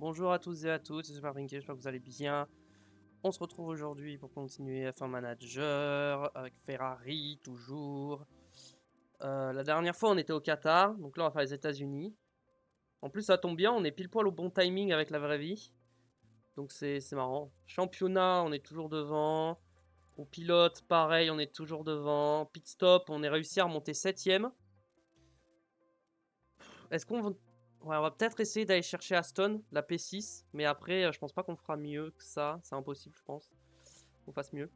Bonjour à tous et à toutes, c'est Super Vinky, j'espère que vous allez bien. On se retrouve aujourd'hui pour continuer F1 Manager avec Ferrari, toujours. La dernière fois, on était au Qatar, donc là, on va faire les États-Unis. En plus, ça tombe bien, on est pile poil au bon timing avec la vraie vie. Donc, c'est marrant. Championnat, on est toujours devant. Au pilote, pareil, on est toujours devant. Pit stop, on est réussi à remonter 7ème. Est-ce qu'on va... Ouais, on va peut-être essayer d'aller chercher Aston, la P6. Mais après, je pense pas qu'on fera mieux que ça. C'est impossible, je pense. Qu'on fasse mieux.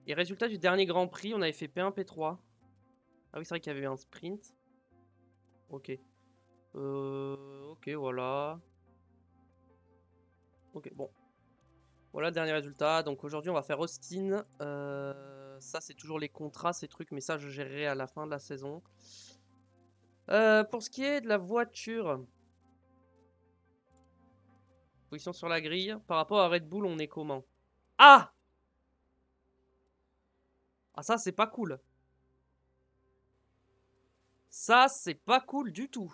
Et résultat du dernier Grand Prix, on avait fait P1, P3. Ah oui, c'est vrai qu'il y avait eu un sprint. Ok. Ok, voilà. Ok, bon. Voilà le dernier résultat. Donc aujourd'hui, on va faire Austin. Ça, c'est toujours les contrats, ces trucs. Mais ça, je gérerai à la fin de la saison. Pour ce qui est de la voiture... Position sur la grille. Par rapport à Red Bull, on est comment? Ah! Ah, ça, c'est pas cool. Ça, c'est pas cool du tout.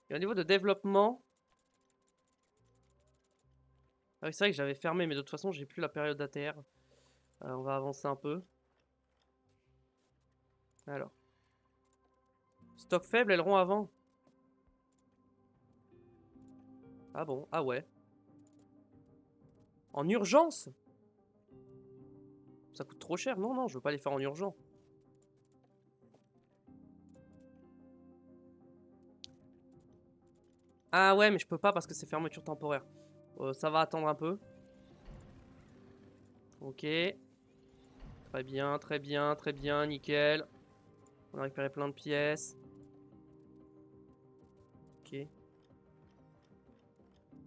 Et au niveau de développement... Ah oui, c'est vrai que j'avais fermé, mais de toute façon, j'ai plus la période ATR. On va avancer un peu. Alors. Stock faible, aileron avant. Ah bon? Ah ouais. En urgence? Ça coûte trop cher. Non, non, je veux pas les faire en urgence. Ah ouais, mais je peux pas parce que c'est fermeture temporaire. Ça va attendre un peu. Ok. Très bien, très bien, très bien, nickel. On a récupéré plein de pièces. Ok.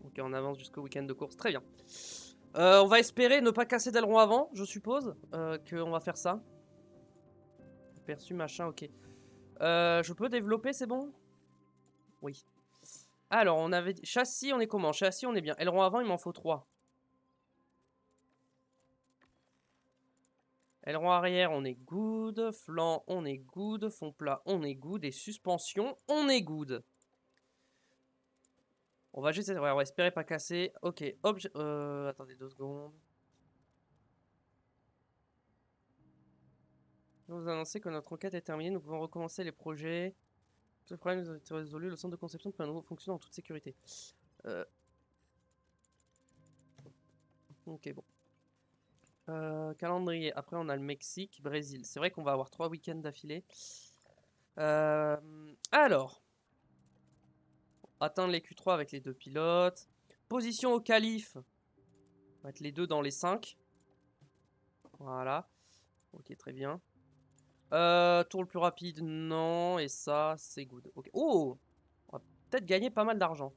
Ok, on avance jusqu'au week-end de course. Très bien. On va espérer ne pas casser d'aileron avant, je suppose. Qu'on va faire ça. Perçu, machin, ok. Je peux développer, c'est bon? Oui. Alors, on avait... Châssis, on est comment? Châssis, on est bien. Aileron avant, il m'en faut 3. Aileron arrière, on est good. Flanc, on est good. Fond plat, on est good. Et suspension, on est good. On va juste... Ouais, on va espérer pas casser. Ok, attendez 2 secondes. Je vais vous annoncer que notre enquête est terminée. Nous pouvons recommencer les projets. Ce problème nous a été résolu. Le centre de conception peut à nouveau fonctionner en toute sécurité. Ok, bon. Calendrier. Après, on a le Mexique, Brésil. C'est vrai qu'on va avoir 3 week-ends d'affilée. Alors, atteindre les Q3 avec les 2 pilotes. Position au qualif. On va mettre les deux dans les 5. Voilà. Ok, très bien. Tour le plus rapide, non. Et ça, c'est good. Ok. Oh! On va peut-être gagner pas mal d'argent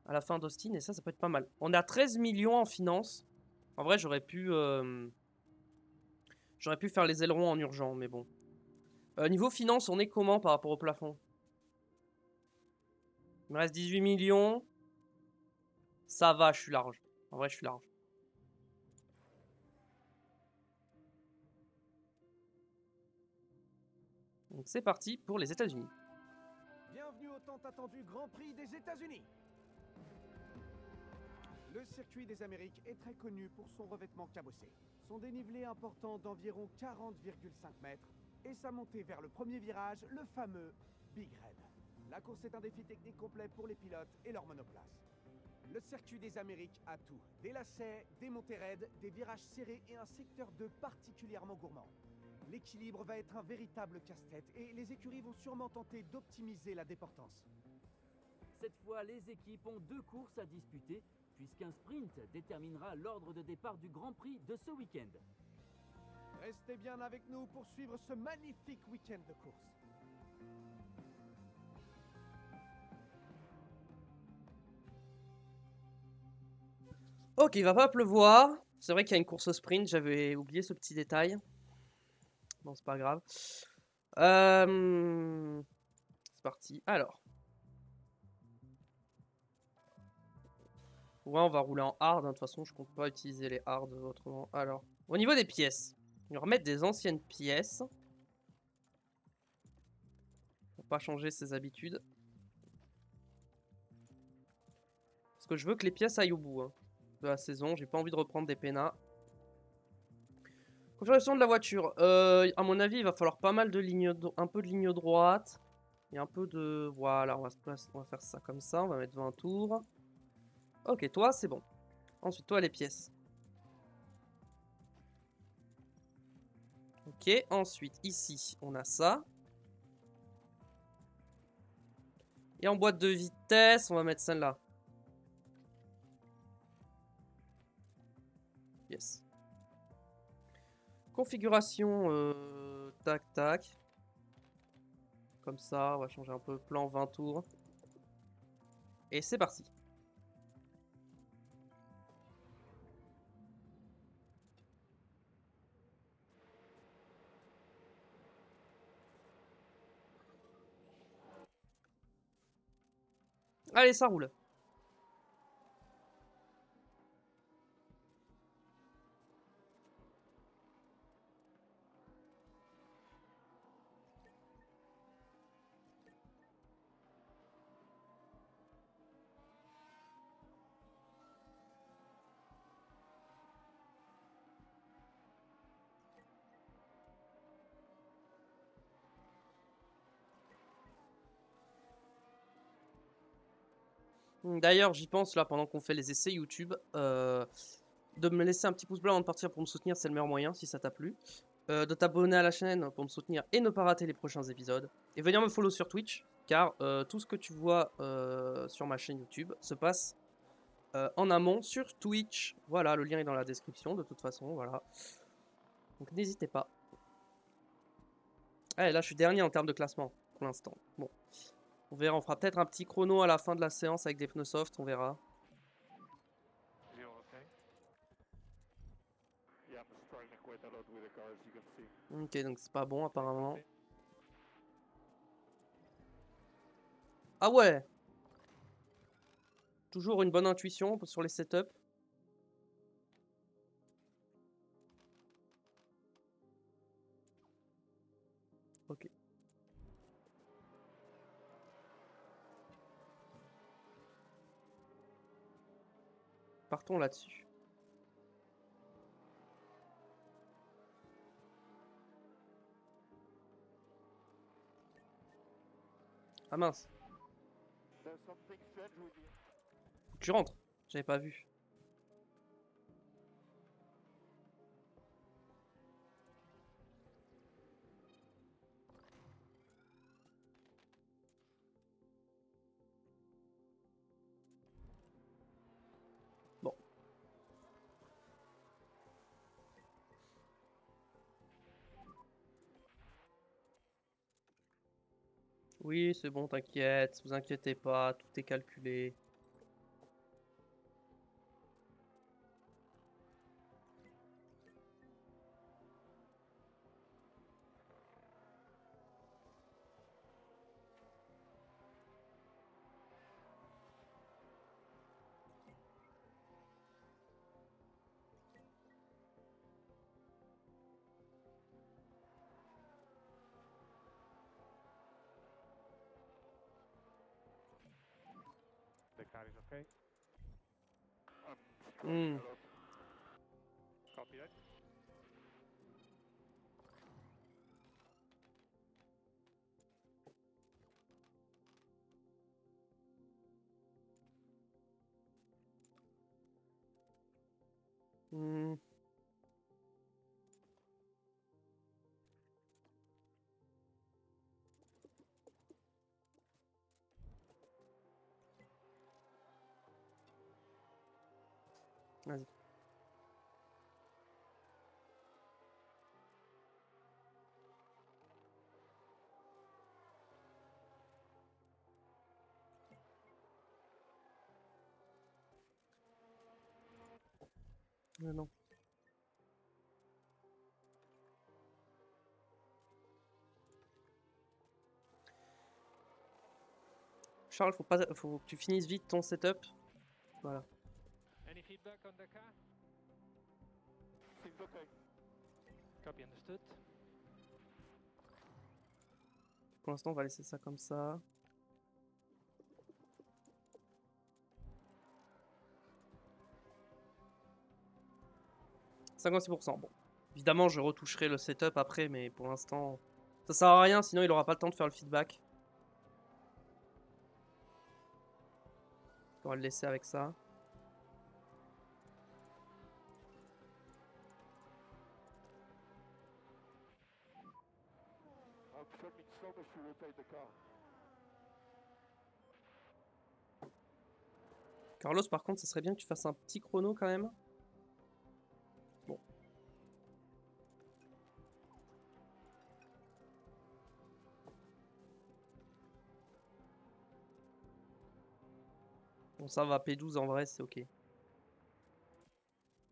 à la fin d'Austin. Et ça peut être pas mal. On a 13 millions en finance. En vrai, j'aurais pu faire les ailerons en urgent, mais bon. Niveau finance, on est comment par rapport au plafond? Il me reste 18 millions. Ça va, je suis large. En vrai, je suis large. Donc c'est parti pour les États-Unis. Bienvenue au tant attendu Grand Prix des États-Unis. Le circuit des Amériques est très connu pour son revêtement cabossé, son dénivelé important d'environ 40,5 mètres et sa montée vers le premier virage, le fameux Big Red. La course est un défi technique complet pour les pilotes et leurs monoplaces. Le circuit des Amériques a tout. Des lacets, des montées raides, des virages serrés et un secteur 2 particulièrement gourmand. L'équilibre va être un véritable casse-tête et les écuries vont sûrement tenter d'optimiser la déportance. Cette fois, les équipes ont 2 courses à disputer, puisqu'un sprint déterminera l'ordre de départ du Grand Prix de ce week-end. Restez bien avec nous pour suivre ce magnifique week-end de course. Ok, il va pas pleuvoir. C'est vrai qu'il y a une course au sprint, j'avais oublié ce petit détail. Bon, c'est pas grave. C'est parti. Alors. Ouais, on va rouler en hard. De toute façon, je compte pas utiliser les hard autrement. Alors, au niveau des pièces, on va remettre des anciennes pièces. Pour pas changer ses habitudes. Parce que je veux que les pièces aillent au bout hein, de la saison. J'ai pas envie de reprendre des pénas. Configuration de la voiture. À mon avis, il va falloir pas mal de lignes, un peu de ligne droite. Et un peu de... Voilà, on va faire ça comme ça. On va mettre 20 tours. Ok, toi, c'est bon. Ensuite, toi, les pièces. Ok, ensuite, ici, on a ça. Et en boîte de vitesse, on va mettre celle-là. Yes. Configuration, tac, tac. Comme ça, on va changer un peu plan 20 tours. Et c'est parti. Allez, ça roule. D'ailleurs, j'y pense là pendant qu'on fait les essais YouTube. De me laisser un petit pouce bleu avant de partir pour me soutenir, c'est le meilleur moyen si ça t'a plu. De t'abonner à la chaîne pour me soutenir et ne pas rater les prochains épisodes. Et venir me follow sur Twitch, car tout ce que tu vois sur ma chaîne YouTube se passe en amont sur Twitch. Voilà, le lien est dans la description de toute façon, voilà. Donc n'hésitez pas. Allez, là je suis dernier en termes de classement pour l'instant. Bon, on verra, on fera peut-être un petit chrono à la fin de la séance avec des pneus soft, on verra. Ok, donc c'est pas bon apparemment. Ah ouais! Toujours une bonne intuition sur les setups. Ok. Partons là-dessus. Ah mince. Faut que tu rentres. J'avais pas vu. Bon. Oui, c'est bon, t'inquiète. Vous inquiétez pas, tout est calculé. Hmm. Hmm. Vas-y. Non. Charles, faut que tu finisses vite ton setup. Voilà. Any feedback on the car? Seems okay. Copy, understood. Pour l'instant, on va laisser ça comme ça. 56%. Bon. Évidemment, je retoucherai le setup après, mais pour l'instant, ça sert à rien, sinon il aura pas le temps de faire le feedback. On va le laisser avec ça. Carlos, par contre, ça serait bien que tu fasses un petit chrono quand même. Bon. Bon, ça va, P12 en vrai, c'est ok.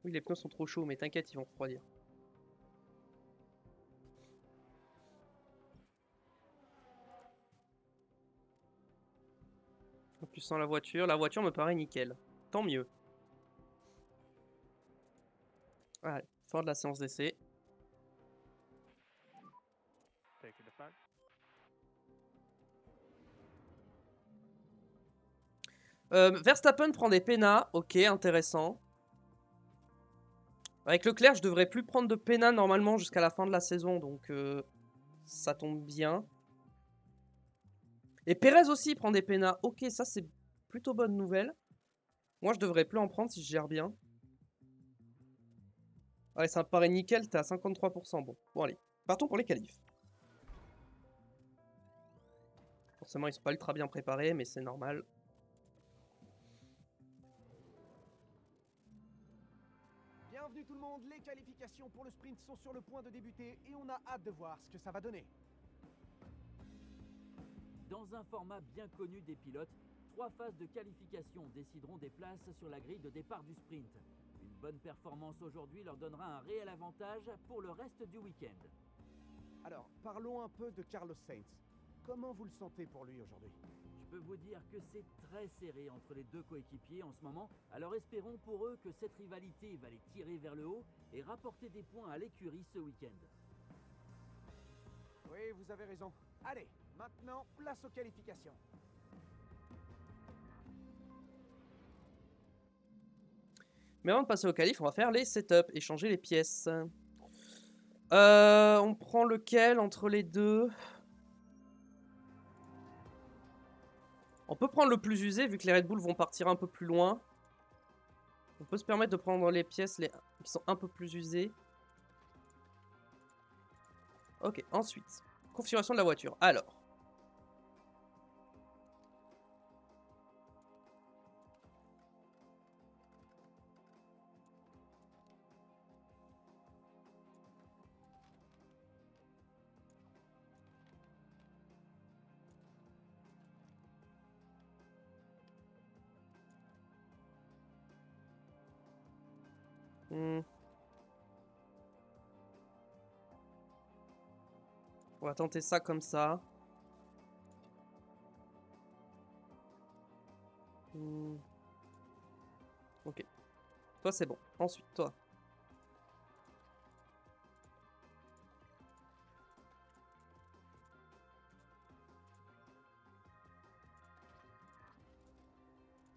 Oui, les pneus sont trop chauds, mais t'inquiète, ils vont refroidir. En plus, sans la voiture me paraît nickel. Tant mieux. Allez, fin de la séance d'essai. Taking the flag. Verstappen prend des pénats, ok, intéressant. Avec Leclerc, je devrais plus prendre de pénats normalement jusqu'à la fin de la saison, donc ça tombe bien. Et Perez aussi prend des pénats, ok, ça c'est plutôt bonne nouvelle. Moi je devrais plus en prendre si je gère bien. Allez, ça me paraît nickel, t'es à 53%. Bon allez, partons pour les qualifs. Forcément, ils sont pas ultra bien préparés, mais c'est normal. Bienvenue tout le monde, les qualifications pour le sprint sont sur le point de débuter et on a hâte de voir ce que ça va donner. Dans un format bien connu des pilotes, 3 phases de qualification décideront des places sur la grille de départ du sprint. Une bonne performance aujourd'hui leur donnera un réel avantage pour le reste du week-end. Alors, parlons un peu de Carlos Sainz. Comment vous le sentez pour lui aujourd'hui? Je peux vous dire que c'est très serré entre les deux coéquipiers en ce moment, alors espérons pour eux que cette rivalité va les tirer vers le haut et rapporter des points à l'écurie ce week-end. Oui, vous avez raison. Allez, maintenant, place aux qualifications. Mais avant de passer au qualif, on va faire les setups et changer les pièces. On prend lequel entre les deux? On peut prendre le plus usé vu que les Red Bull vont partir un peu plus loin. On peut se permettre de prendre les pièces qui sont un peu plus usées. Ok, ensuite, configuration de la voiture. Alors. On va tenter ça comme ça. Ok. Toi, c'est bon. Ensuite, toi.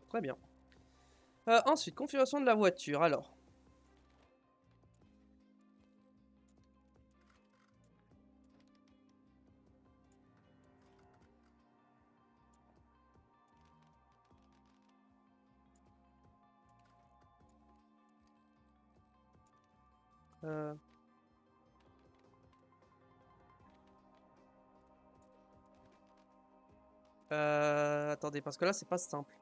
Très bien. Ensuite, configuration de la voiture. Alors. Attendez, parce que là, c'est pas simple.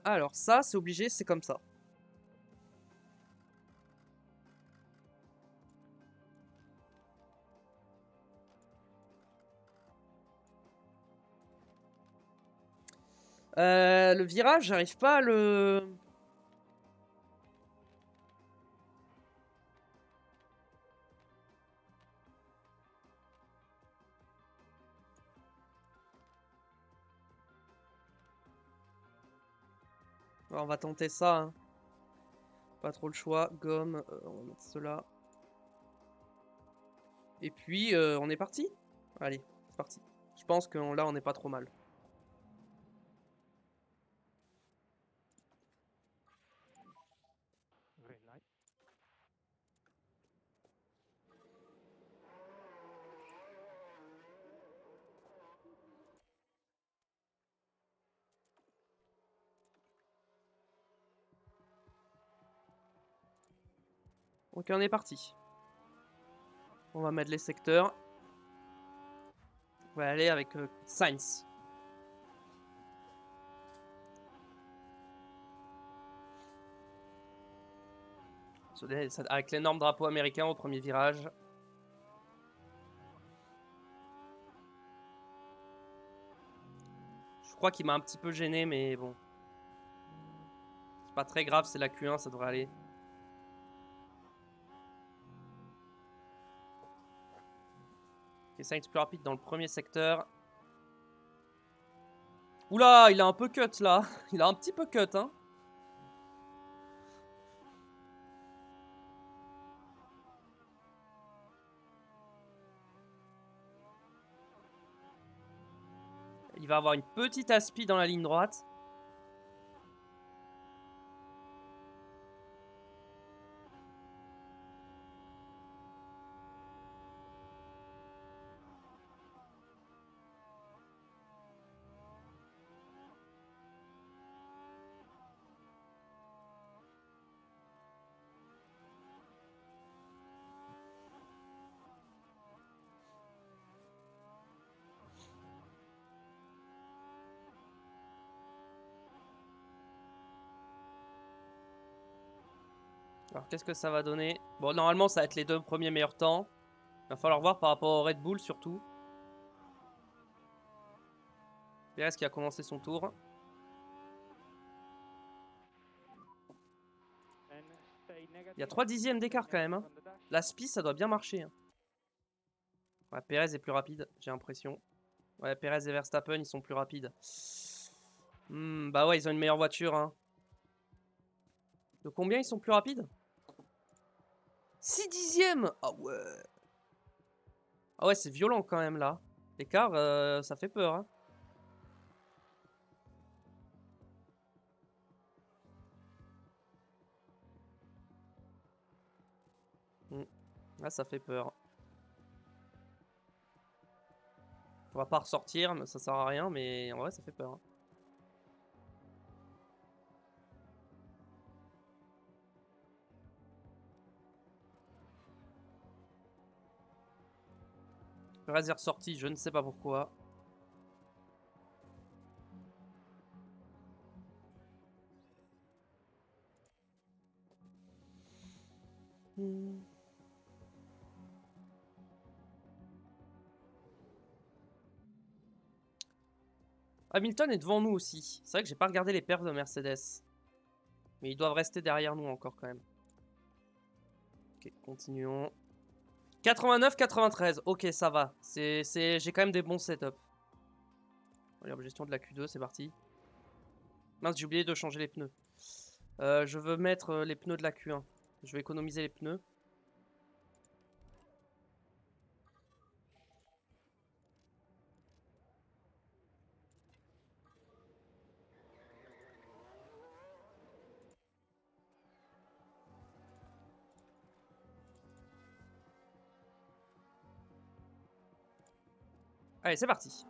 Alors, ça, c'est obligé, c'est comme ça. Le virage, j'arrive pas à le... Alors, on va tenter ça. Hein. Pas trop le choix. Gomme, on va mettre cela. Et puis, on est parti. Allez, c'est parti. Je pense que là, on n'est pas trop mal. Green light. Donc, on est parti. On va mettre les secteurs. On va aller avec Sainz. Avec l'énorme drapeau américain au premier virage. Je crois qu'il m'a un petit peu gêné, mais bon. C'est pas très grave, c'est la Q1, ça devrait aller. Ok, Sainz plus rapide dans le premier secteur. Oula, il a un peu cut là. Il a un petit peu cut, hein. Il va avoir une petite aspi dans la ligne droite. Alors qu'est-ce que ça va donner? Bon, normalement ça va être les 2 premiers meilleurs temps. Il va falloir voir par rapport au Red Bull surtout. Perez qui a commencé son tour. Il y a 3 dixièmes d'écart quand même. Hein. La spi ça doit bien marcher. Hein. Ouais, Perez est plus rapide, j'ai l'impression. Ouais, Perez et Verstappen ils sont plus rapides. Bah ouais, ils ont une meilleure voiture. Hein. De combien ils sont plus rapides? 6 dixièmes. Ah ouais. Ah ouais, c'est violent quand même là. L'écart, ça fait peur. Hein. Là, ça fait peur. On va pas ressortir, mais ça sert à rien, mais en vrai, ça fait peur. Hein. Perez est ressorti, je ne sais pas pourquoi. Hamilton est devant nous aussi. C'est vrai que j'ai pas regardé les perfs de Mercedes. Mais ils doivent rester derrière nous encore quand même. Ok, continuons. 89-93, ok ça va. J'ai quand même des bons setups. Allez, gestion de la Q2, c'est parti. Mince, j'ai oublié de changer les pneus. Je veux mettre les pneus de la Q1. Je vais économiser les pneus. Allez, c'est parti.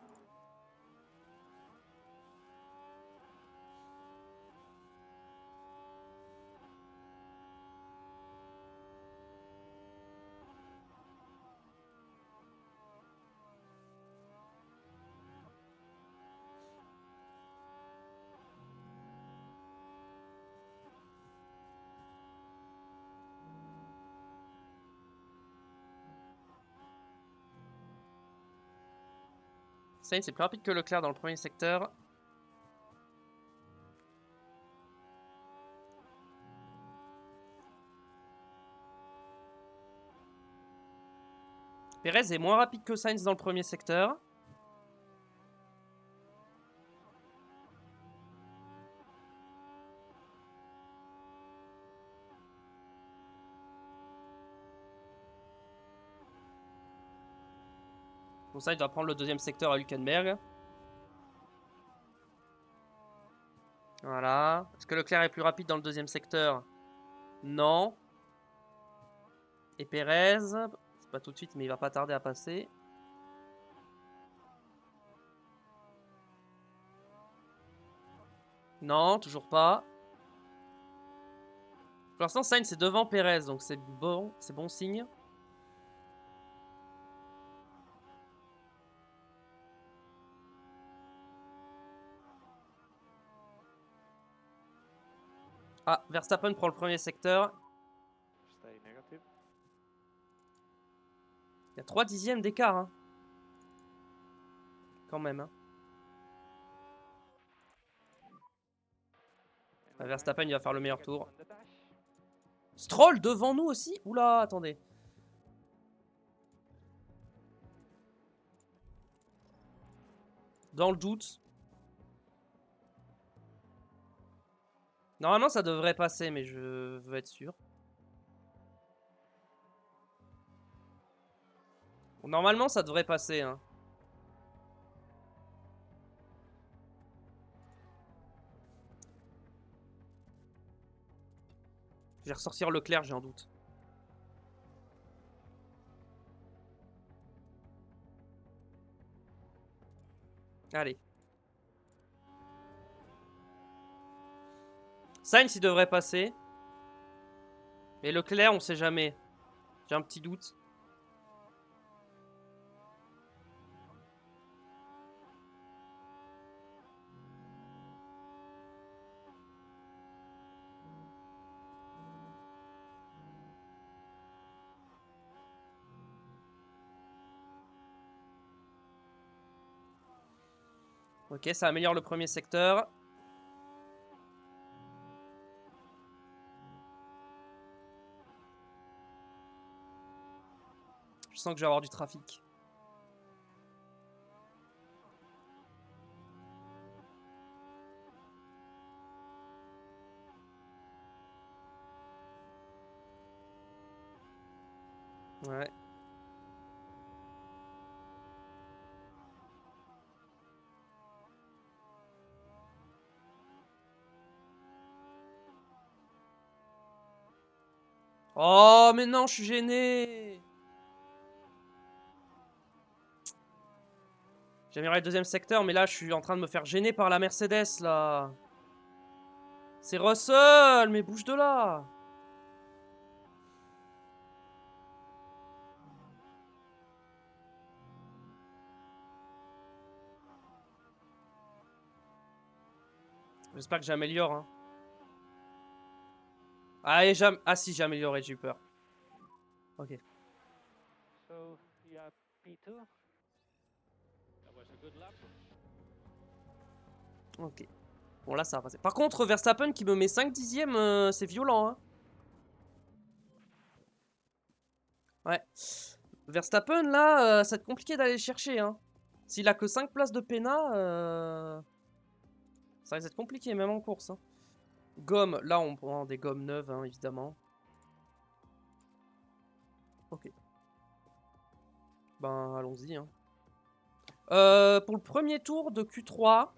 Sainz est plus rapide que Leclerc dans le premier secteur. Perez est moins rapide que Sainz dans le premier secteur. Pour ça, il doit prendre le deuxième secteur à Hülkenberg. Voilà. Est-ce que Leclerc est plus rapide dans le deuxième secteur? Non. Et Perez, c'est pas tout de suite, mais il va pas tarder à passer. Non, toujours pas. Pour l'instant, Sainz est devant Perez, donc c'est bon signe. Ah, Verstappen prend le premier secteur. Stay negative. Il y a 3 dixièmes d'écart, hein. Quand même, hein. Ah, Verstappen, il va faire le meilleur tour. Stroll devant nous aussi? Oula, attendez. Dans le doute. Normalement, ça devrait passer, mais je veux être sûr. Normalement, ça devrait passer, hein. Je vais ressortir Leclerc, j'ai un doute. Allez. Sainz, il devrait passer. Et Leclerc, on sait jamais. J'ai un petit doute. Ok, ça améliore le premier secteur. Je sens que je vais avoir du trafic. Ouais. Oh, mais non, je suis gêné. J'aimerais le deuxième secteur, mais là, je suis en train de me faire gêner par la Mercedes, là. C'est Russell, mais bouge de là. J'espère que j'améliore, hein. Ah, ah si, j'ai amélioré, j'ai eu peur. Ok. So, yeah, P2. That was a good lap. Ok. Bon, là, ça va passer. Par contre, Verstappen qui me met 5 dixièmes, c'est violent, hein. Ouais. Verstappen, là, ça va être compliqué d'aller le chercher, hein. S'il a que 5 places de pénat, ça risque d'être compliqué, même en course, hein. Gomme, là, on prend des gommes neuves, hein, évidemment. Ok. Ben, allons-y, hein. Pour le premier tour de Q3,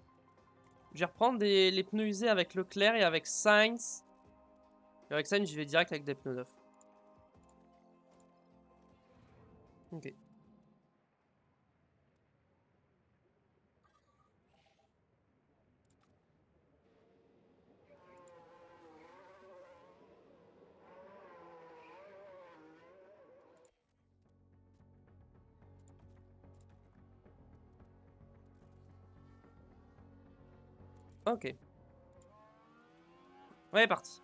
je vais reprendre les pneus usés avec Leclerc et avec Sainz. Et avec Sainz, j'y vais direct avec des pneus neufs. Ok. Ok. Ouais, parti.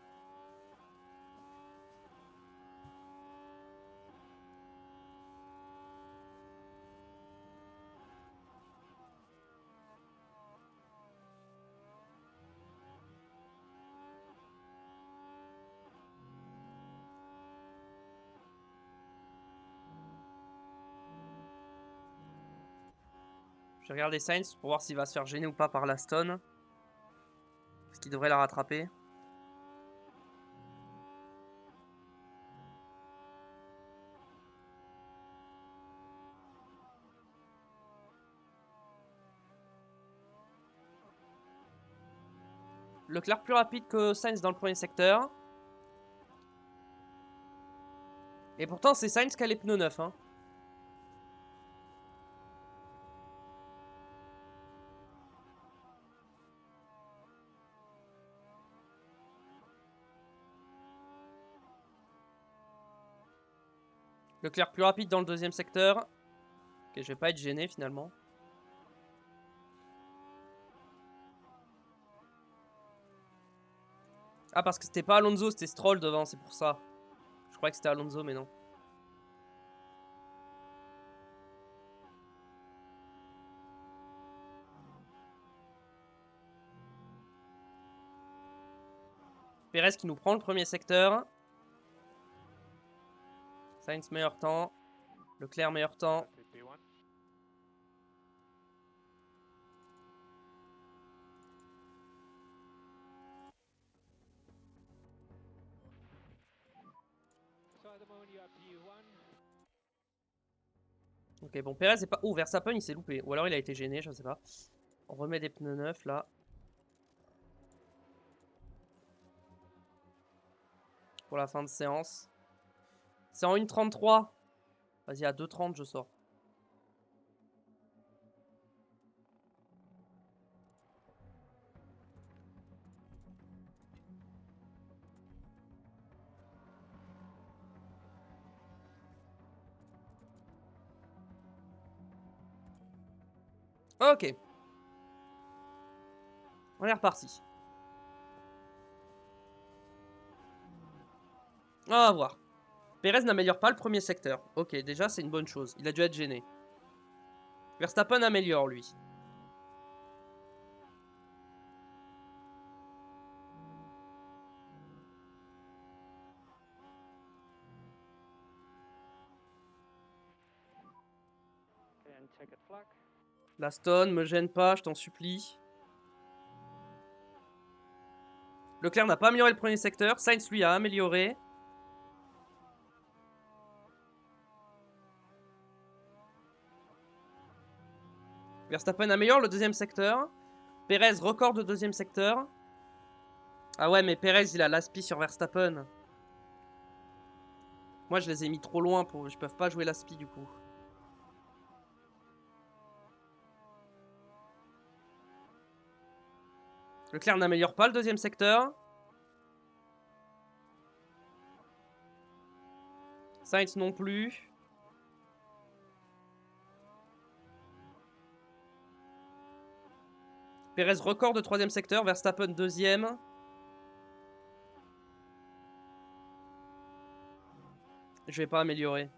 Je vais regarder Sainz pour voir s'il va se faire gêner ou pas par l'Aston. Parce qu'il devrait la rattraper. Leclerc plus rapide que Sainz dans le premier secteur. Et pourtant, c'est Sainz qui a les pneus neufs. Hein. Leclerc plus rapide dans le deuxième secteur. Ok, je vais pas être gêné finalement. Ah, parce que c'était pas Alonso, c'était Stroll devant, c'est pour ça. Je croyais que c'était Alonso, mais non. Perez qui nous prend le premier secteur. Sainz meilleur temps. Leclerc meilleur temps. P1. So at the moment you are P1. Ok, bon, Perez est pas... Oh, Verstappen, il s'est loupé. Ou alors il a été gêné, je sais pas. On remet des pneus neufs, là. Pour la fin de séance. C'est en 1,33. Vas-y, à 2,30, je sors. Ok. On est reparti. On va voir. Perez n'améliore pas le premier secteur. Ok, déjà, c'est une bonne chose. Il a dû être gêné. Verstappen améliore, lui. And check it flag. L'Aston, me gêne pas, je t'en supplie. Leclerc n'a pas amélioré le premier secteur. Sainz, lui, a amélioré. Verstappen améliore le deuxième secteur. Perez, record de deuxième secteur. Ah ouais, mais Perez, il a l'aspi sur Verstappen. Moi, je les ai mis trop loin pour... Je peux pas jouer l'aspi, du coup. Leclerc n'améliore pas le deuxième secteur. Sainz non plus. Perez record de troisième secteur. Verstappen deuxième. Je vais pas améliorer.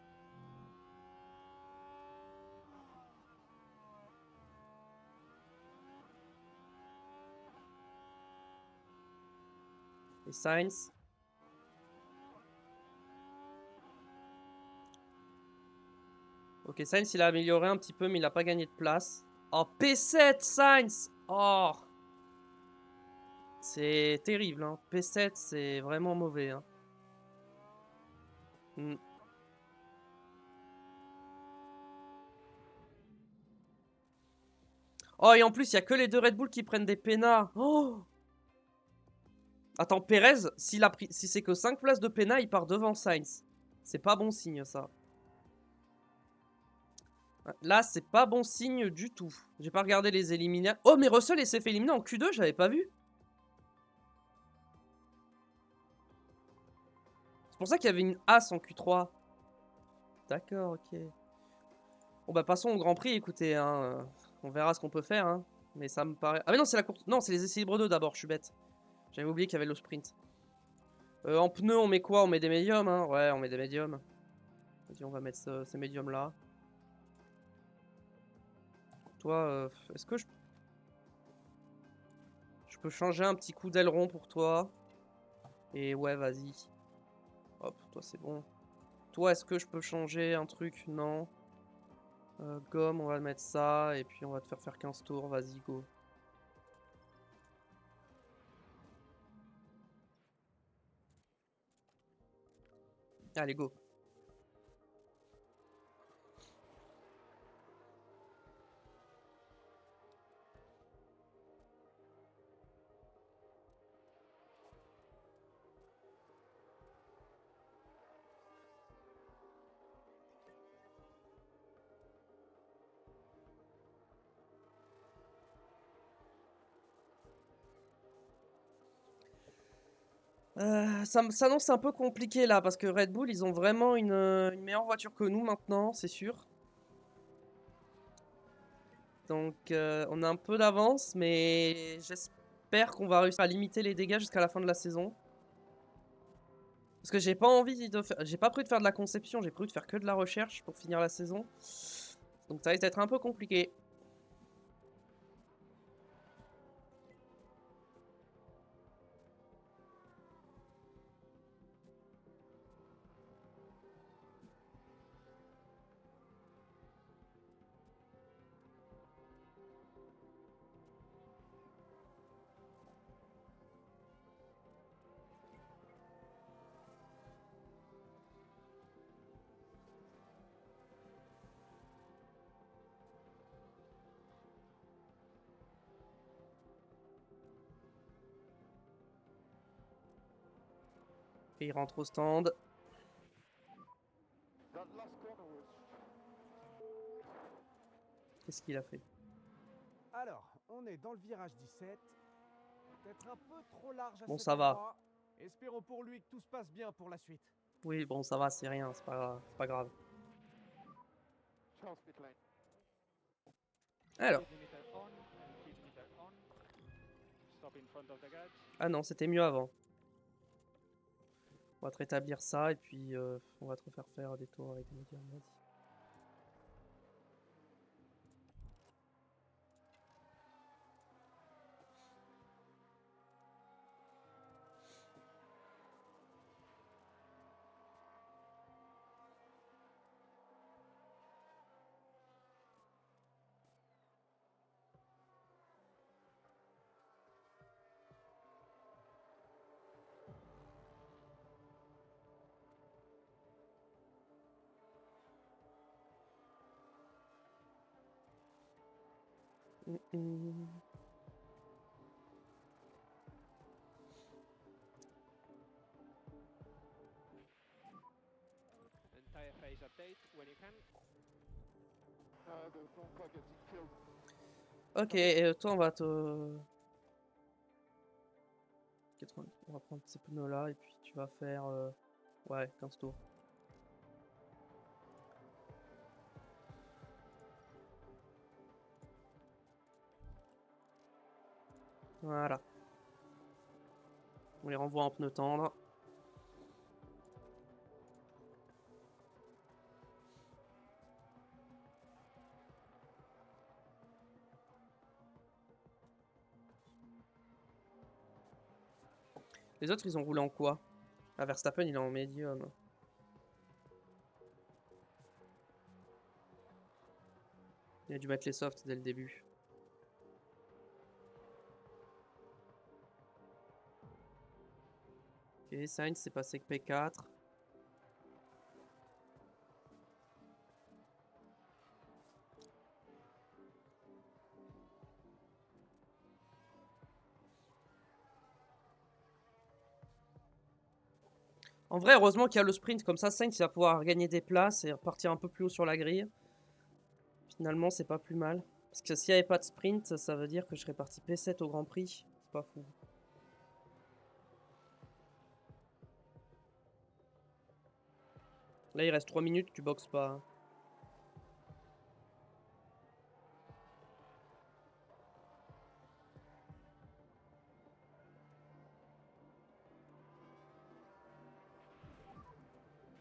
Et Sainz. Ok, Sainz il a amélioré un petit peu, mais il a pas gagné de place. Oh, P7 Sainz. Oh. C'est terrible, hein. P7, c'est vraiment mauvais, hein. Hmm. Oh, et en plus, il y a que les deux Red Bull qui prennent des pénats. Oh. Attends, Perez, si c'est que 5 places de pénat, il part devant Sainz. C'est pas bon signe, ça. Là, c'est pas bon signe du tout. J'ai pas regardé les éliminatoires. Oh, mais Russell, il s'est fait éliminer en Q2, j'avais pas vu. C'est pour ça qu'il y avait une As en Q3. D'accord, ok. Bon, bah, passons au Grand Prix, écoutez, hein. On verra ce qu'on peut faire, hein. Mais ça me paraît... Ah, mais non, c'est la course... Non, c'est les essais libres 2 d'abord, je suis bête. J'avais oublié qu'il y avait le sprint. En pneus, on met quoi? On met des médiums, hein. Ouais, on met des médiums. Vas-y, on va mettre ces médiums-là. Toi, est-ce que je peux changer un petit coup d'aileron pour toi? Et ouais, vas-y. Hop, toi, c'est bon. Toi, est-ce que je peux changer un truc? Non. Gomme, on va mettre ça. Et puis, on va te faire 15 tours. Vas-y, go. Allez, go. Ça s'annonce un peu compliqué là parce que Red Bull, ils ont vraiment une meilleure voiture que nous maintenant, c'est sûr. Donc on a un peu d'avance, mais j'espère qu'on va réussir à limiter les dégâts jusqu'à la fin de la saison. Parce que j'ai pas envie de faire, j'ai pas prévu de faire de la conception, j'ai prévu de faire que de la recherche pour finir la saison. Donc ça risque d'être un peu compliqué. Et il rentre au stand. That last corner was Qu'est-ce qu'il a fait? Alors, on est dans le virage 17. Peut-être un peu trop large à Bon, cet ça va. endroit. Espérons pour lui que tout se passe bien pour la suite. Oui, bon, ça va, c'est rien, c'est pas grave. Charles pit lane. Alors, Speed limiter on and heat meter on. Stop in front of the garage. ah non, c'était mieux avant. On va te rétablir ça et puis on va te refaire faire des tours avec des médias. And tire phase update when you can. The front car getting killed. Ok, et toi on va te... 80. On va prendre ces pneus là et puis tu vas faire... Ouais, 15 tours. Voilà. On les renvoie en pneus tendres. Les autres ils ont roulé en quoi? Ah, Verstappen il est en médium. Il a dû mettre les softs dès le début. Ok, Sainz c'est passé que P4. En vrai, heureusement qu'il y a le sprint, comme ça Sainz il va pouvoir gagner des places et repartir un peu plus haut sur la grille. Finalement, c'est pas plus mal. Parce que s'il n'y avait pas de sprint, ça veut dire que je serais parti P7 au Grand Prix. C'est pas fou. Là, il reste 3 minutes, tu boxes pas.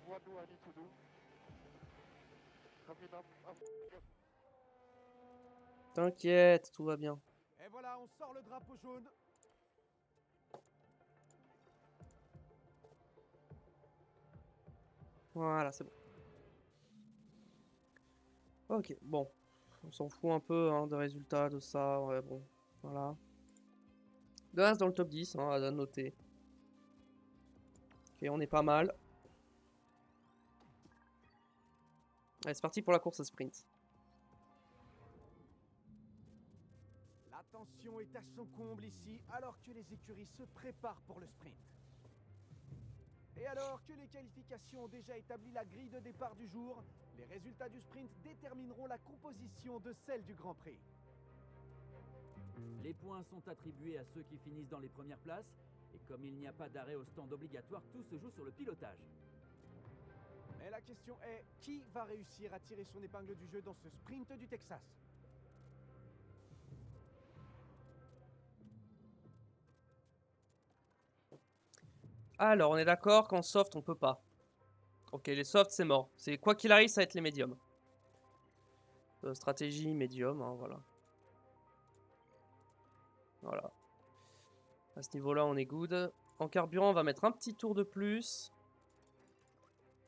What do I need to do? Coming up. T'inquiète, tout va bien. Et voilà, on sort le drapeau jaune. Voilà, c'est bon. Ok, bon. On s'en fout un peu hein, des résultats de ça. Ouais, bon. Voilà. Gaz dans le top 10, hein, à noter. Ok, on est pas mal. Allez, c'est parti pour la course à sprint. La tension est à son comble ici, alors que les écuries se préparent pour le sprint. Et alors que les qualifications ont déjà établi la grille de départ du jour, les résultats du sprint détermineront la composition de celle du Grand Prix. Les points sont attribués à ceux qui finissent dans les premières places Et comme il n'y a pas d'arrêt au stand obligatoire, tout se joue sur le pilotage. Mais la question est, qui va réussir à tirer son épingle du jeu dans ce sprint du Texas? Alors, on est d'accord qu'en soft, on peut pas. Ok, les softs, c'est mort. C'est quoi qu'il arrive, ça va être les médiums. Stratégie médium, hein, voilà. Voilà. À ce niveau-là, on est good. En carburant, on va mettre un petit tour de plus.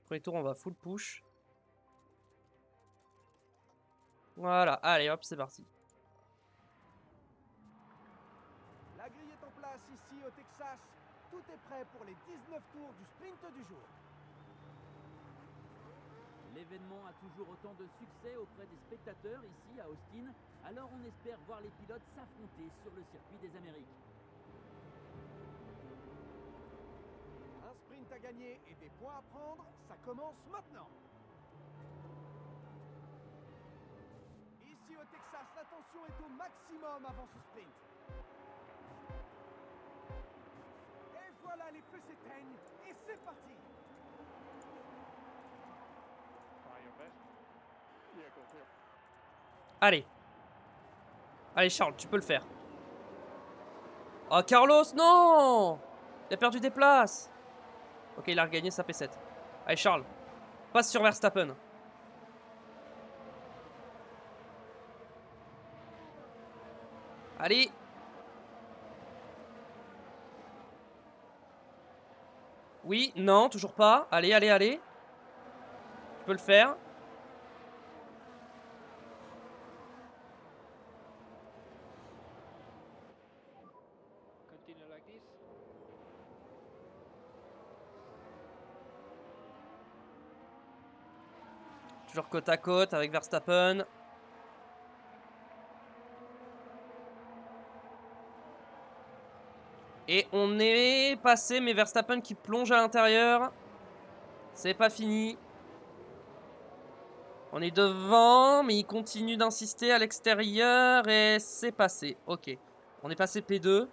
Premier tour, on va full push. Voilà, allez, hop, c'est parti. La grille est en place ici au Texas. Tout est prêt pour les 19 tours du sprint du jour. L'événement a toujours autant de succès auprès des spectateurs ici à Austin, alors on espère voir les pilotes s'affronter sur le circuit des Amériques. Un sprint à gagner et des points à prendre, ça commence maintenant. Ici au Texas, la tension est au maximum avant ce sprint. Et voilà, les feux s'éteignent et c'est parti. Try your best. Yeah, go clear. Allez. Allez, Charles, tu peux le faire. Oh, Carlos, non! Il a perdu des places. Ok, il a regagné sa P7. Allez, Charles. Passe sur Verstappen. Allez. Oui, non, toujours pas. Allez, allez, allez. Tu peux le faire. Continue like this. Toujours côte à côte avec Verstappen. Et on est passé, mais Verstappen qui plonge à l'intérieur. C'est pas fini. On est devant, mais il continue d'insister à l'extérieur et c'est passé. Ok. On est passé P2.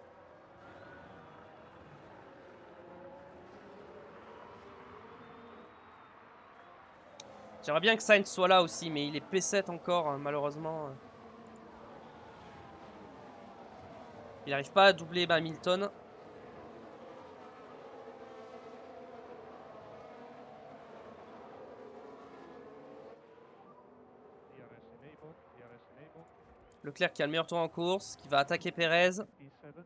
J'aimerais bien que Sainz soit là aussi, mais il est P7 encore, hein, malheureusement. Il n'arrive pas à doubler Hamilton. DRS enabled. DRS enabled. Leclerc qui a le meilleur tour en course, qui va attaquer Perez. P7.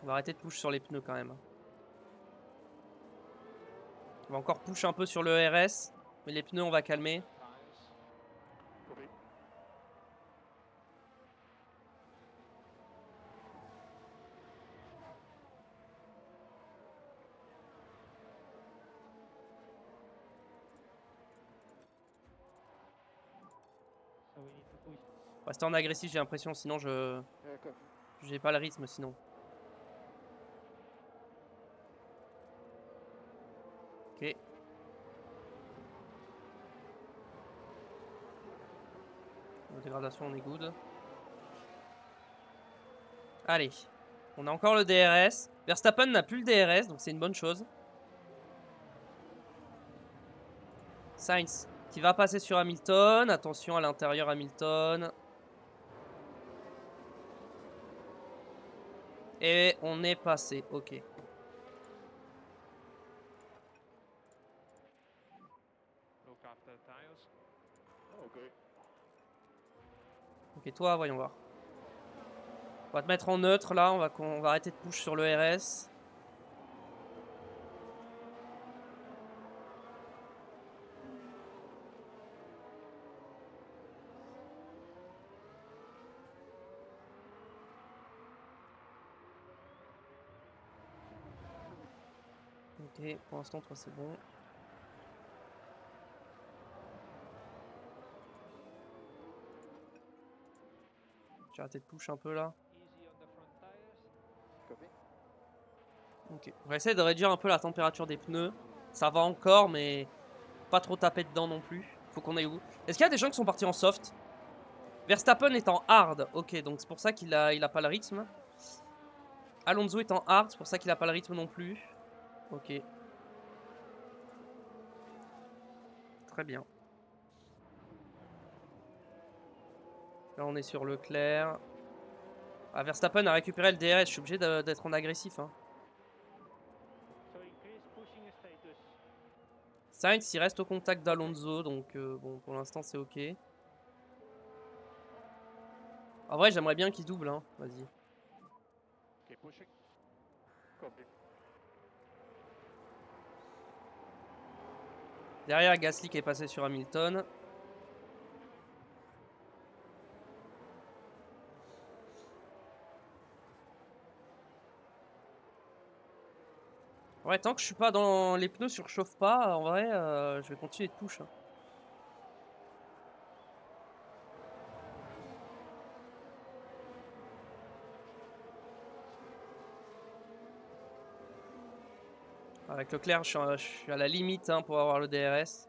On va arrêter de push sur les pneus quand même. On va encore push un peu sur le RS, mais les pneus on va calmer. Tires. Copy. So we need to push. Rester en agressif, j'ai l'impression, sinon je Yeah, go. j'ai pas le rythme sinon. Ok. La dégradation, on est good. Allez. On a encore le DRS. Verstappen n'a plus le DRS, donc c'est une bonne chose. Sainz qui va passer sur Hamilton. Attention à l'intérieur Hamilton. Et on est passé, ok. Look after the tires. Okay. Ok, toi, voyons voir. On va te mettre en neutre là, on va arrêter de push sur le RS. Ok, pour l'instant, toi c'est bon. J'ai arrêté de push un peu là. Easy on the front tires. Copy. Ok, on va essayer de réduire un peu la température des pneus. Ça va encore, mais pas trop taper dedans non plus. Faut qu'on aille où? Est-ce qu'il y a des gens qui sont partis en soft? Verstappen est en hard. Ok, donc c'est pour ça qu'il a pas le rythme. Alonso est en hard, c'est pour ça qu'il a pas le rythme non plus. Ok. Très bien. Là, on est sur Leclerc. Ah, Verstappen a récupéré le DRS. Je suis obligé d'être en agressif. Hein. So increase pushing status. Sainz, il reste au contact d'Alonso. Donc, bon, pour l'instant, c'est ok. En vrai, j'aimerais bien qu'il double. Hein. Vas-y. Keep pushing. Copy. Derrière, Gasly qui est passé sur Hamilton. Ouais, tant que je suis pas dans les pneus surchauffent pas, en vrai, je vais continuer de push. Hein. Avec Leclerc, je suis à la limite hein, pour avoir le DRS.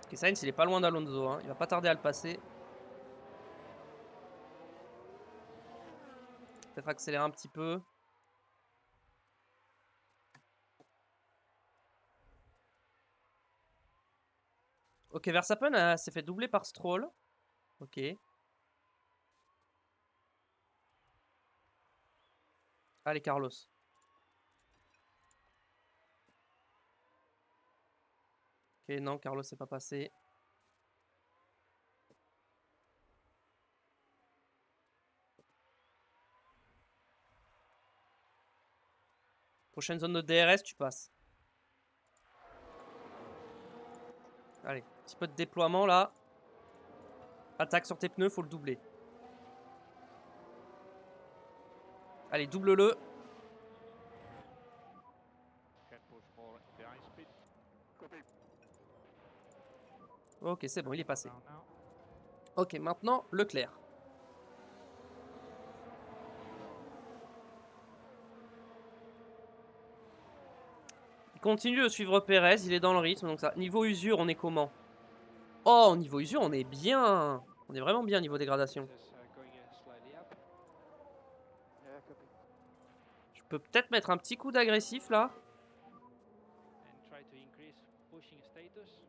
Ok, Sainz, il est pas loin d'Alonso. Hein. Il va pas tarder à le passer. Peut-être accélérer un petit peu. Ok, Verstappen s'est fait doubler par Stroll. Ok. Allez, Carlos. Ok, non, Carlos s'est pas passé. Prochaine zone de DRS, tu passes. Allez, petit peu de déploiement là. Attaque sur tes pneus, faut le doubler. Allez, double-le. Can push more behind speed. Copy. Ok, c'est bon, il est passé. Down now. Ok, maintenant, Leclerc. Il continue de suivre Perez, il est dans le rythme. Donc ça. Niveau usure, on est comment? Oh, niveau usure, on est bien. On est vraiment bien niveau dégradation. Just going slightly up. Yeah, copy. Je peux peut-être mettre un petit coup d'agressif là. And try to increase pushing status.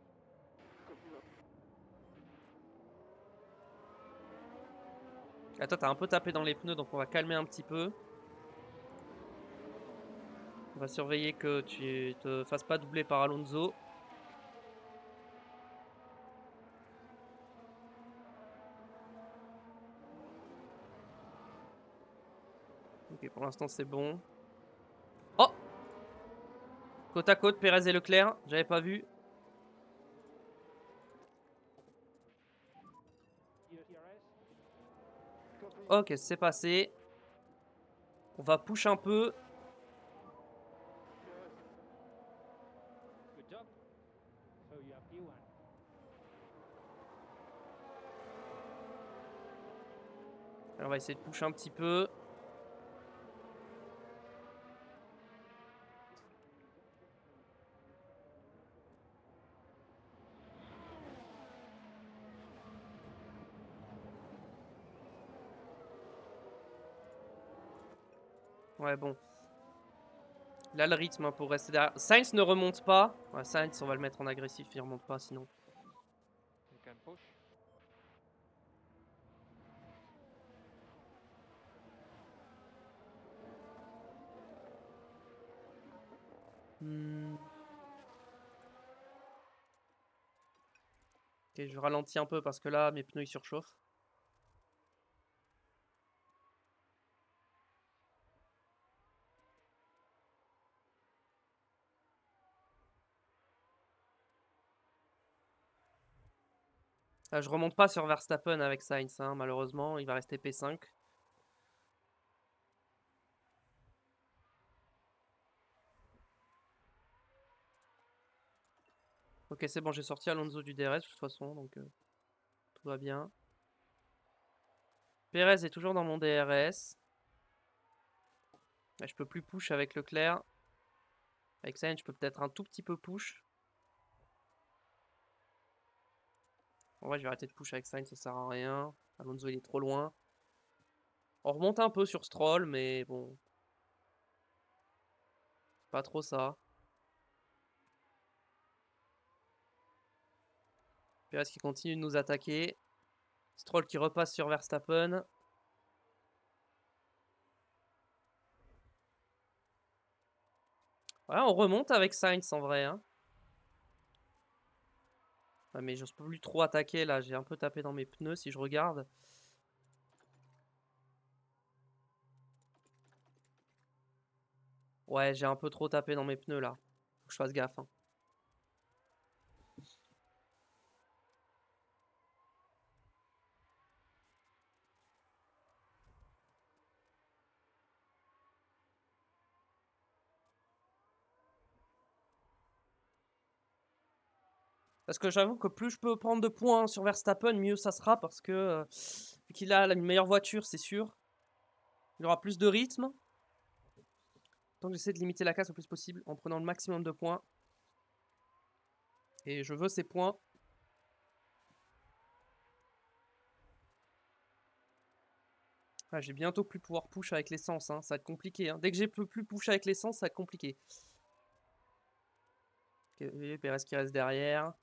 Copy. Ah, toi, t'as un peu tapé dans les pneus, donc on va calmer un petit peu. On va surveiller que tu te fasses pas doubler par Alonso. Ok, pour l'instant c'est bon. Oh! Côte à côte, Perez et Leclerc. J'avais pas vu. DRS. Copy. Ok, c'est passé. On va push un peu. Good job. So you have P1. On va essayer de push un petit peu. Ouais, bon. Là, le rythme hein, pour rester derrière. Sainz ne remonte pas. Ouais, Sainz, on va le mettre en agressif. Il remonte pas sinon. You can push. Hmm. Ok, je ralentis un peu parce que là, mes pneus ils surchauffent. Je remonte pas sur Verstappen avec Sainz, hein, malheureusement. Il va rester P5. Ok, c'est bon, j'ai sorti Alonso du DRS de toute façon, donc tout va bien. Perez est toujours dans mon DRS. Je peux plus push avec Leclerc. Avec Sainz, je peux peut-être un tout petit peu push. En vrai, je vais arrêter de push avec Sainz, ça sert à rien. Alonso, il est trop loin. On remonte un peu sur Stroll, mais bon. Pas trop ça. Perez qui continue de nous attaquer. Stroll qui repasse sur Verstappen. Ouais, on remonte avec Sainz en vrai. Hein. Ah, mais j'ose plus trop attaquer là. J'ai un peu tapé dans mes pneus si je regarde. Ouais, j'ai un peu trop tapé dans mes pneus là. Faut que je fasse gaffe. Hein. Parce que j'avoue que plus je peux prendre de points sur Verstappen, mieux ça sera. Parce que vu qu'il a une meilleure voiture, c'est sûr. Il aura plus de rythme. Donc j'essaie de limiter la casse au plus possible en prenant le maximum de points. Et je veux ces points. Ah, j'ai bientôt plus pouvoir push avec l'essence. Hein. Ça va être compliqué. Hein. Dès que j'ai plus push avec l'essence, ça va être compliqué. Okay, Perez qui reste derrière.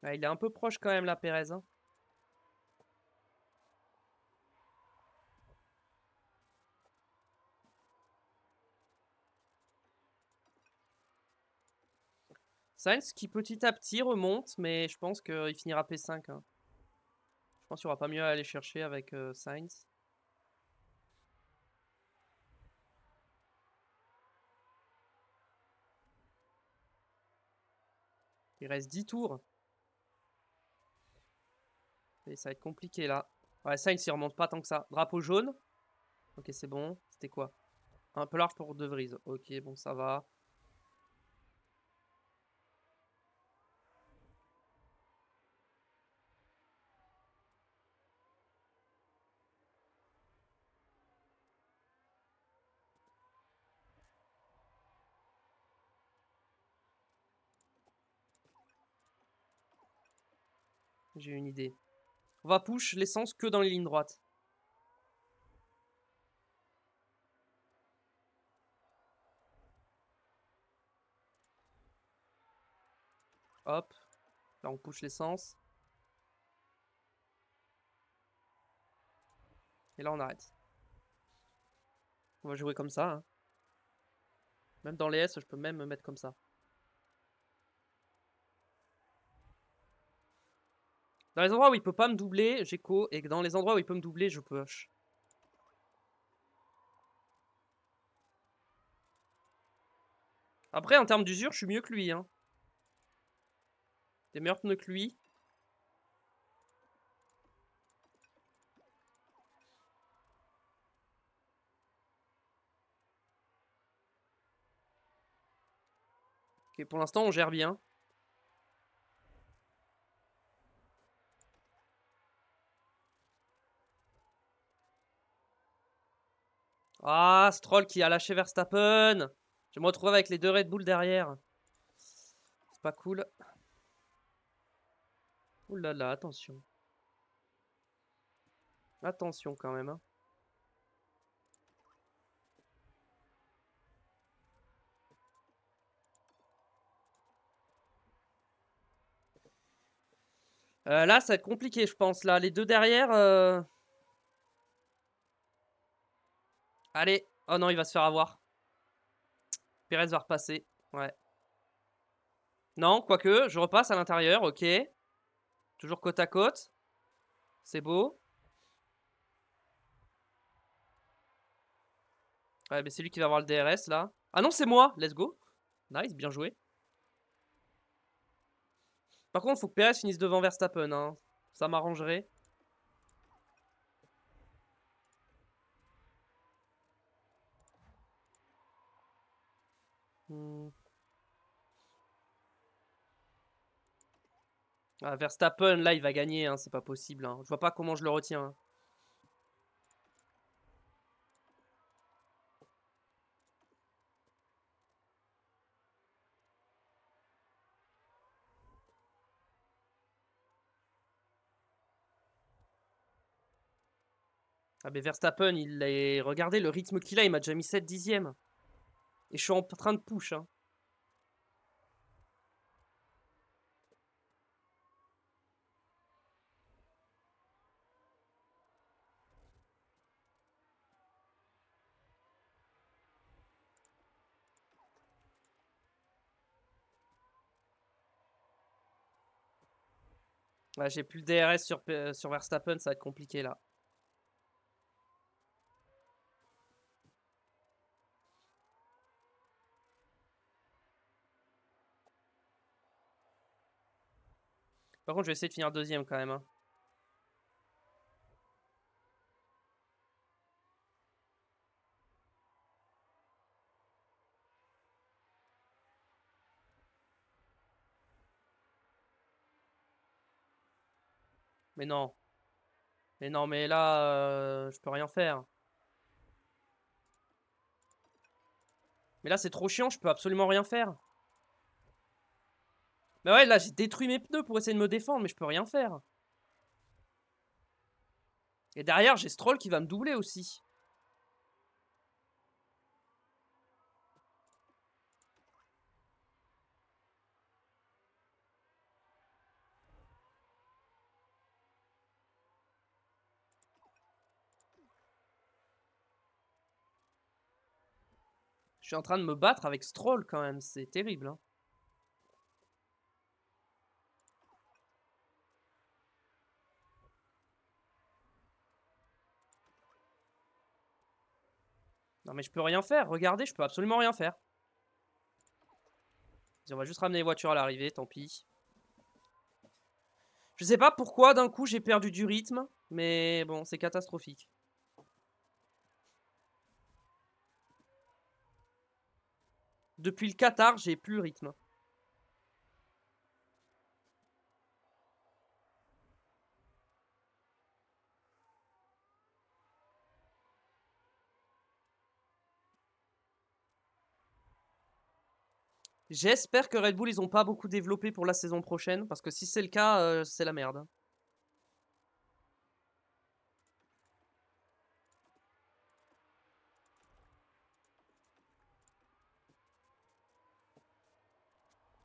Ah, il est un peu proche quand même, là, Perez. Hein. Sainz qui petit à petit remonte, mais je pense qu'il finira P5. Hein. Je pense qu'il n'y aura pas mieux à aller chercher avec Sainz. Il reste 10 tours. Et ça va être compliqué là. Ouais, Sainz il remonte pas tant que ça. Drapeau jaune. Ok, c'est bon. C'était quoi? Un peu large pour De Vries. Ok, bon, ça va. J'ai une idée. On va push l'essence que dans les lignes droites. Hop. Là, on push l'essence. Et là, on arrête. On va jouer comme ça. Hein. Même dans les S, je peux même me mettre comme ça. Dans les endroits où il peut pas me doubler, j'écho. Et dans les endroits où il peut me doubler, je push. Après, en termes d'usure, je suis mieux que lui. Hein. Des meilleurs pneus que lui. Ok, pour l'instant, on gère bien. Ah, Stroll qui a lâché Verstappen. Je vais me retrouver avec les deux Red Bull derrière. C'est pas cool. Ouh là là, attention. Attention quand même. Hein. Là, ça va être compliqué, je pense. Là, les deux derrière. Allez. Oh non, il va se faire avoir. Perez va repasser. Ouais. Non, quoique, je repasse à l'intérieur. Ok. Toujours côte à côte. C'est beau. Ouais, mais c'est lui qui va avoir le DRS là. Ah non, c'est moi. Let's go. Nice, bien joué. Par contre, faut que Perez finisse devant Verstappen. Hein. Ça m'arrangerait. Hmm. Ah, Verstappen, là, il va gagner, hein, c'est pas possible. Hein. Je vois pas comment je le retiens. Hein. Ah, mais Verstappen, il est... regardez le rythme qu'il a, il m'a déjà mis 7 dixièmes. Et je suis en train de push. Hein. Ouais, j'ai plus le DRS sur Verstappen, ça va être compliqué là. Par contre, je vais essayer de finir deuxième quand même. Hein. Mais non. Mais non, mais là, je peux rien faire. Mais là, c'est trop chiant, je peux absolument rien faire. Mais ouais, là, j'ai détruit mes pneus pour essayer de me défendre, mais je peux rien faire. Et derrière, j'ai Stroll qui va me doubler aussi. Je suis en train de me battre avec Stroll quand même, c'est terrible. Hein. Non mais je peux rien faire, regardez, je peux absolument rien faire. On va juste ramener les voitures à l'arrivée, tant pis. Je sais pas pourquoi d'un coup j'ai perdu du rythme, mais bon, c'est catastrophique. Depuis le Qatar, j'ai plus le rythme. J'espère que Red Bull, ils ont pas beaucoup développé pour la saison prochaine, parce que si c'est le cas, c'est la merde.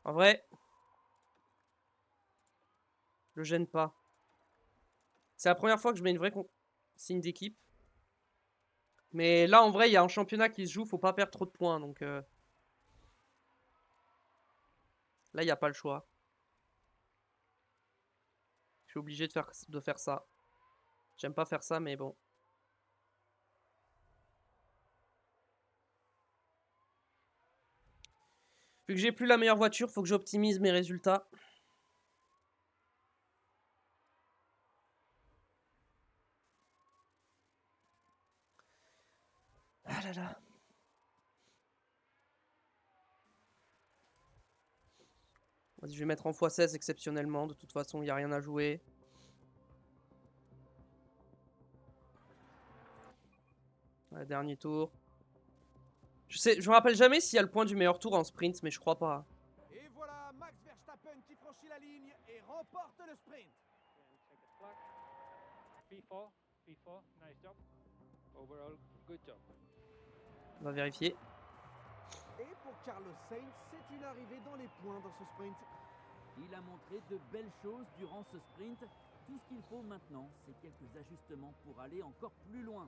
En vrai, le gêne pas. C'est la première fois que je mets une vraie signe d'équipe. Mais là, en vrai, il y a un championnat qui se joue, faut pas perdre trop de points, donc là, il n'y a pas le choix. Je suis obligé de faire ça. J'aime pas faire ça, mais bon. Vu que j'ai plus la meilleure voiture, faut que j'optimise mes résultats. Ah là là. Vas-y, je vais mettre en x16 exceptionnellement. De toute façon, il n'y a rien à jouer. Ouais, dernier tour. Je me rappelle jamais s'il y a le point du meilleur tour en sprint, mais je crois pas. Et voilà Max Verstappen qui franchit la ligne et remporte le sprint. Check the clock. P4, P4, nice job. Overall, good job. On va vérifier. Et pour Carlos Sainz, c'est une arrivée dans les points dans ce sprint. Il a montré de belles choses durant ce sprint. Tout ce qu'il faut maintenant, c'est quelques ajustements pour aller encore plus loin.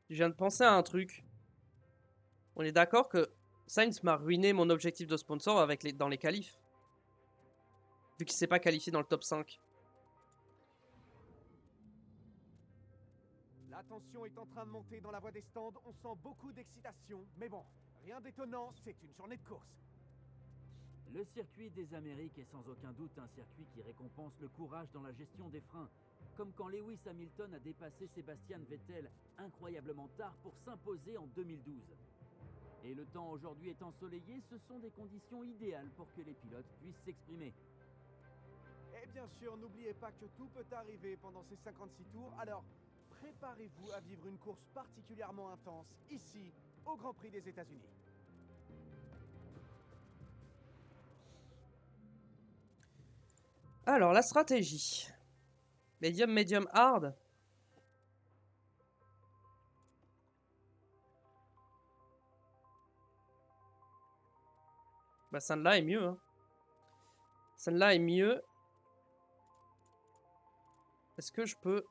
Je viens de penser à un truc. On est d'accord que Sainz m'a ruiné mon objectif de sponsor dans les qualifs. Vu qu'il s'est pas qualifié dans le top 5. La tension est en train de monter dans la voie des stands, on sent beaucoup d'excitation. Mais bon, rien d'étonnant, c'est une journée de course. Le circuit des Amériques est sans aucun doute un circuit qui récompense le courage dans la gestion des freins. Comme quand Lewis Hamilton a dépassé Sebastian Vettel incroyablement tard pour s'imposer en 2012. Et le temps aujourd'hui est ensoleillé, ce sont des conditions idéales pour que les pilotes puissent s'exprimer. Et bien sûr, n'oubliez pas que tout peut arriver pendant ces 56 tours, alors préparez-vous à vivre une course particulièrement intense, ici, au Grand Prix des États-Unis. Alors, la stratégie. Medium, medium, hard. Bah, celle-là est mieux. Hein. Celle-là est mieux. Est-ce que je peux...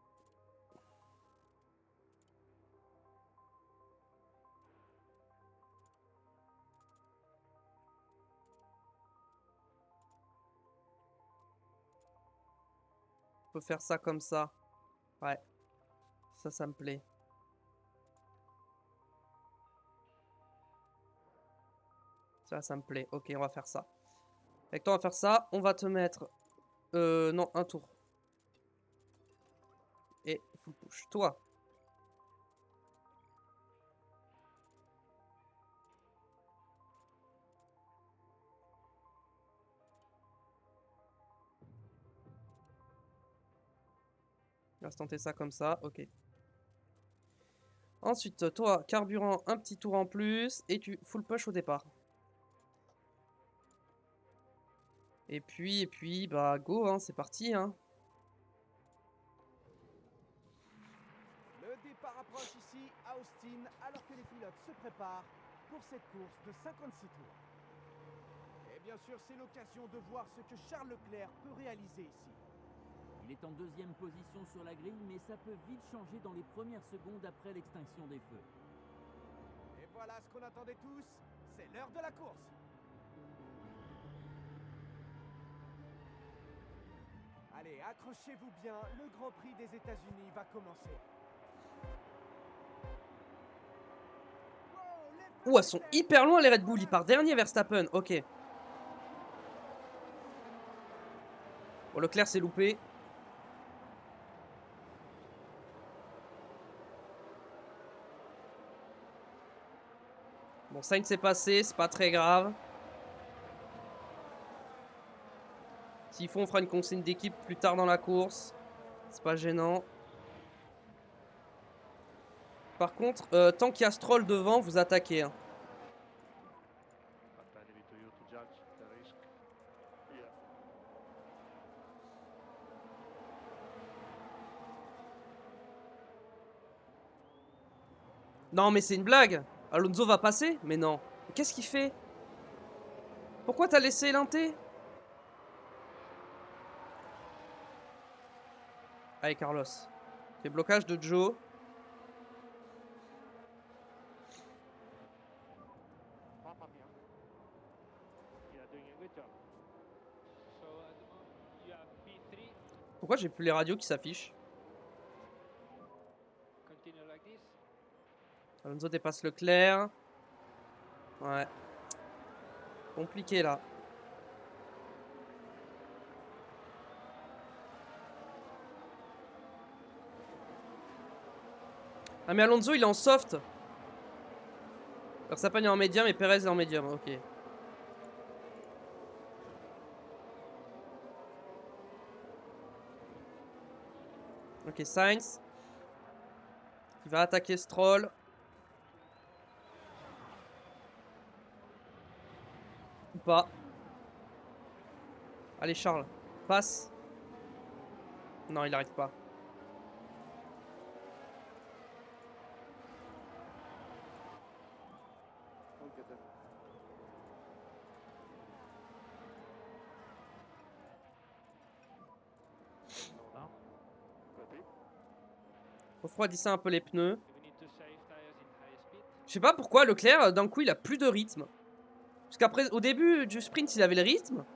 Je peux faire ça comme ça. Ouais. Ça me plaît. Ça me plaît. Ok, on va faire ça. Avec toi, on va faire ça. On va te mettre... non, un tour. Et full push. Toi. On va se tenter ça comme ça. Ok. Ensuite, toi, carburant, un petit tour en plus. Et tu full push au départ. Et puis, bah, go, hein, c'est parti, hein. Le départ approche ici à Austin, alors que les pilotes se préparent pour cette course de 56 tours. Et bien sûr, c'est l'occasion de voir ce que Charles Leclerc peut réaliser ici. Il est en deuxième position sur la grille, mais ça peut vite changer dans les premières secondes après l'extinction des feux. Et voilà ce qu'on attendait tous, c'est l'heure de la course. Allez, accrochez-vous bien, le Grand Prix des États-Unis va commencer. Ouh, elles sont hyper loin les Red Bull. Il part dernier Verstappen. Ok. Bon, Leclerc s'est loupé. Bon, Sainz s'est passé, c'est pas très grave. S'il faut, on fera une consigne d'équipe plus tard dans la course. C'est pas gênant. Par contre, tant qu'il y a Stroll devant, vous attaquez. Hein. But I leave it to you to judge the risk. Yeah. Non, mais c'est une blague. Alonso va passer? Mais non. Qu'est-ce qu'il fait? Pourquoi t'as laissé l'inté? Allez, Carlos. Fait blocage de Joe. Mamma mia. You are doing a good job. So at the moment you have P3. Pourquoi j'ai plus les radios qui s'affichent? Continue like this. Alonso dépasse Leclerc. Ouais. Compliqué là. Ah mais Alonso il est en soft. Verstappen est en médium et Perez est en médium. Ok. Ok, Sainz. Il va attaquer Stroll. Ou pas. Allez Charles, passe. Non, il n'arrive pas. Look at them. Slow down. Copy. Refroidissez un peu les pneus. We need to save tires in high speed. Je sais pas pourquoi Leclerc, d'un coup, il a plus de rythme. Parce qu'après, au début du sprint, il avait le rythme.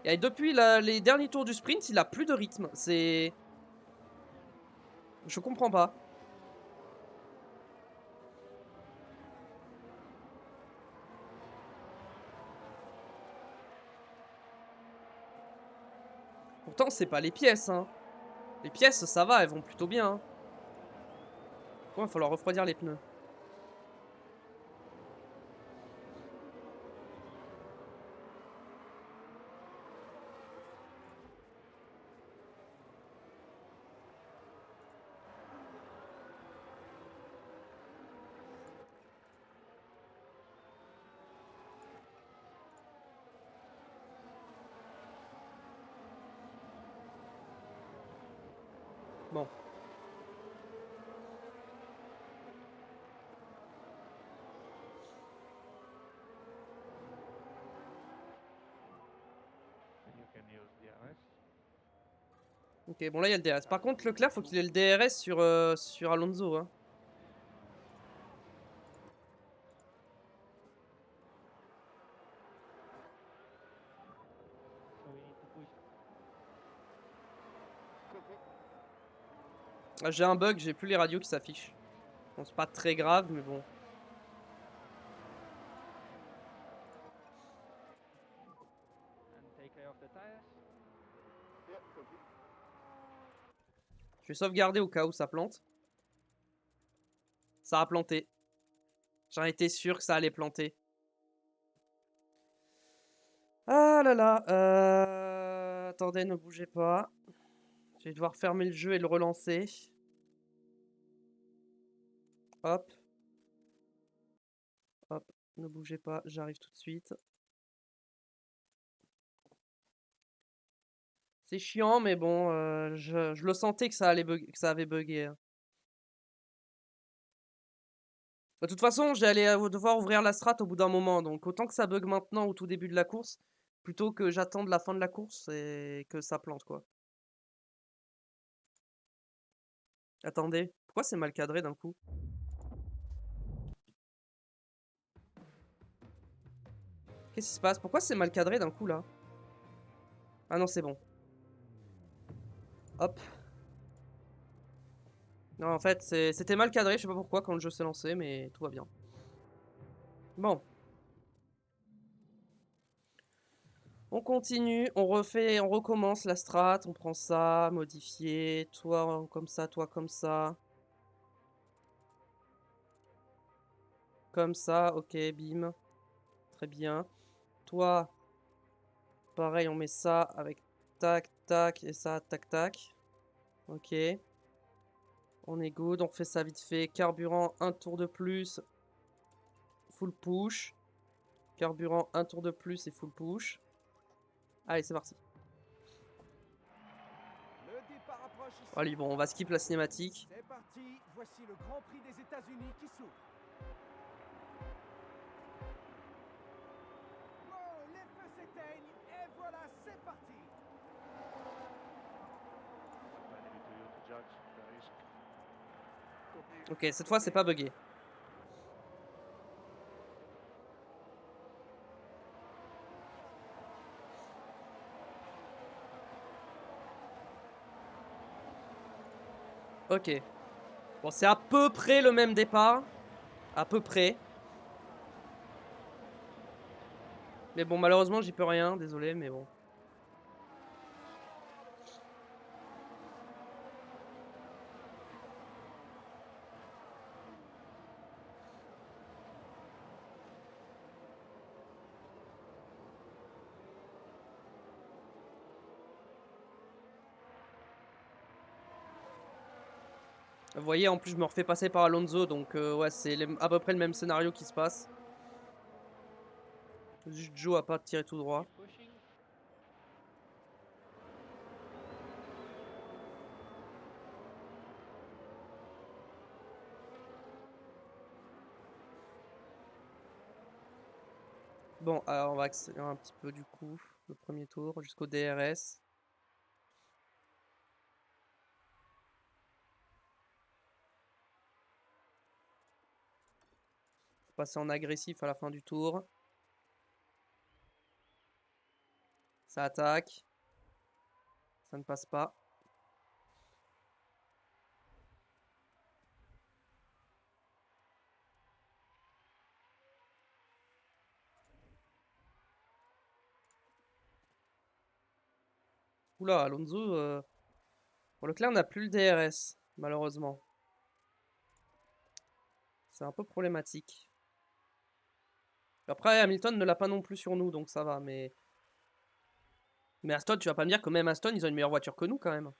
Et depuis les derniers tours du sprint, il a plus de rythme. C'est... Je comprends pas. Pourtant, c'est pas les pièces, hein. Les pièces, ça va, elles vont plutôt bien. Hein. Bon, il va falloir refroidir les pneus. Bon. And you can use DRS. Ok, bon là il y a le DRS. Par contre, Leclerc, faut qu'il ait le DRS sur Alonso. Hein. So we need to push. Copy. Ah, j'ai un bug, j'ai plus les radios qui s'affichent. Bon, c'est pas très grave, mais bon. And take care of the tires. Yeah, copy. Je vais sauvegarder au cas où ça plante. Ça a planté. J'en étais sûr que ça allait planter. Ah là là. Attendez, ne bougez pas. Je vais devoir fermer le jeu et le relancer. Hop. Hop. Ne bougez pas, j'arrive tout de suite. C'est chiant, mais bon, je le sentais que ça allait que ça avait bugué. Hein. De toute façon, j'allais devoir ouvrir la strat au bout d'un moment, donc autant que ça bug maintenant au tout début de la course, plutôt que j'attende la fin de la course et que ça plante, quoi. Attendez, pourquoi c'est mal cadré d'un coup? Qu'est-ce qui se passe? Pourquoi c'est mal cadré d'un coup, là? Ah non, c'est bon. Hop. Non, en fait, c'était mal cadré, je sais pas pourquoi, quand le jeu s'est lancé, mais tout va bien. Bon. On continue, on refait, on recommence la strat, on prend ça, modifier, toi comme ça, toi comme ça. Comme ça, ok, bim. Très bien. Toi, pareil, on met ça avec tac, tac, et ça, tac, tac. Ok. On est good, on fait ça vite fait. Carburant, un tour de plus. Full push. Carburant, un tour de plus et full push. Allez, c'est parti. Le départ approche ici. Allez, bon, on va skip la cinématique. C'est parti, voici le Grand Prix des États-Unis qui s'ouvre. Wow, les feux s'éteignent et voilà, c'est parti. I leave it to you to judge the risk. Copy. Ok, cette fois, c'est pas buggé. Ok. Bon, c'est à peu près le même départ. À peu près. Mais bon, malheureusement, j'y peux rien. Désolé, mais bon. Vous voyez, en plus, je me refais passer par Alonso. Donc, ouais, c'est à peu près le même scénario qui se passe. Juste Joe a pas tiré tout droit. Keep pushing. Bon, alors on va accélérer un petit peu du coup. Le premier tour jusqu'au DRS. Passer en agressif à la fin du tour. Ça attaque. Ça ne passe pas. Oula, Alonso. Bon, Leclerc n'a plus le DRS, malheureusement. C'est un peu problématique. Après, Hamilton ne l'a pas non plus sur nous, donc ça va, mais... Mais Aston, tu vas pas me dire que même Aston, ils ont une meilleure voiture que nous, quand même.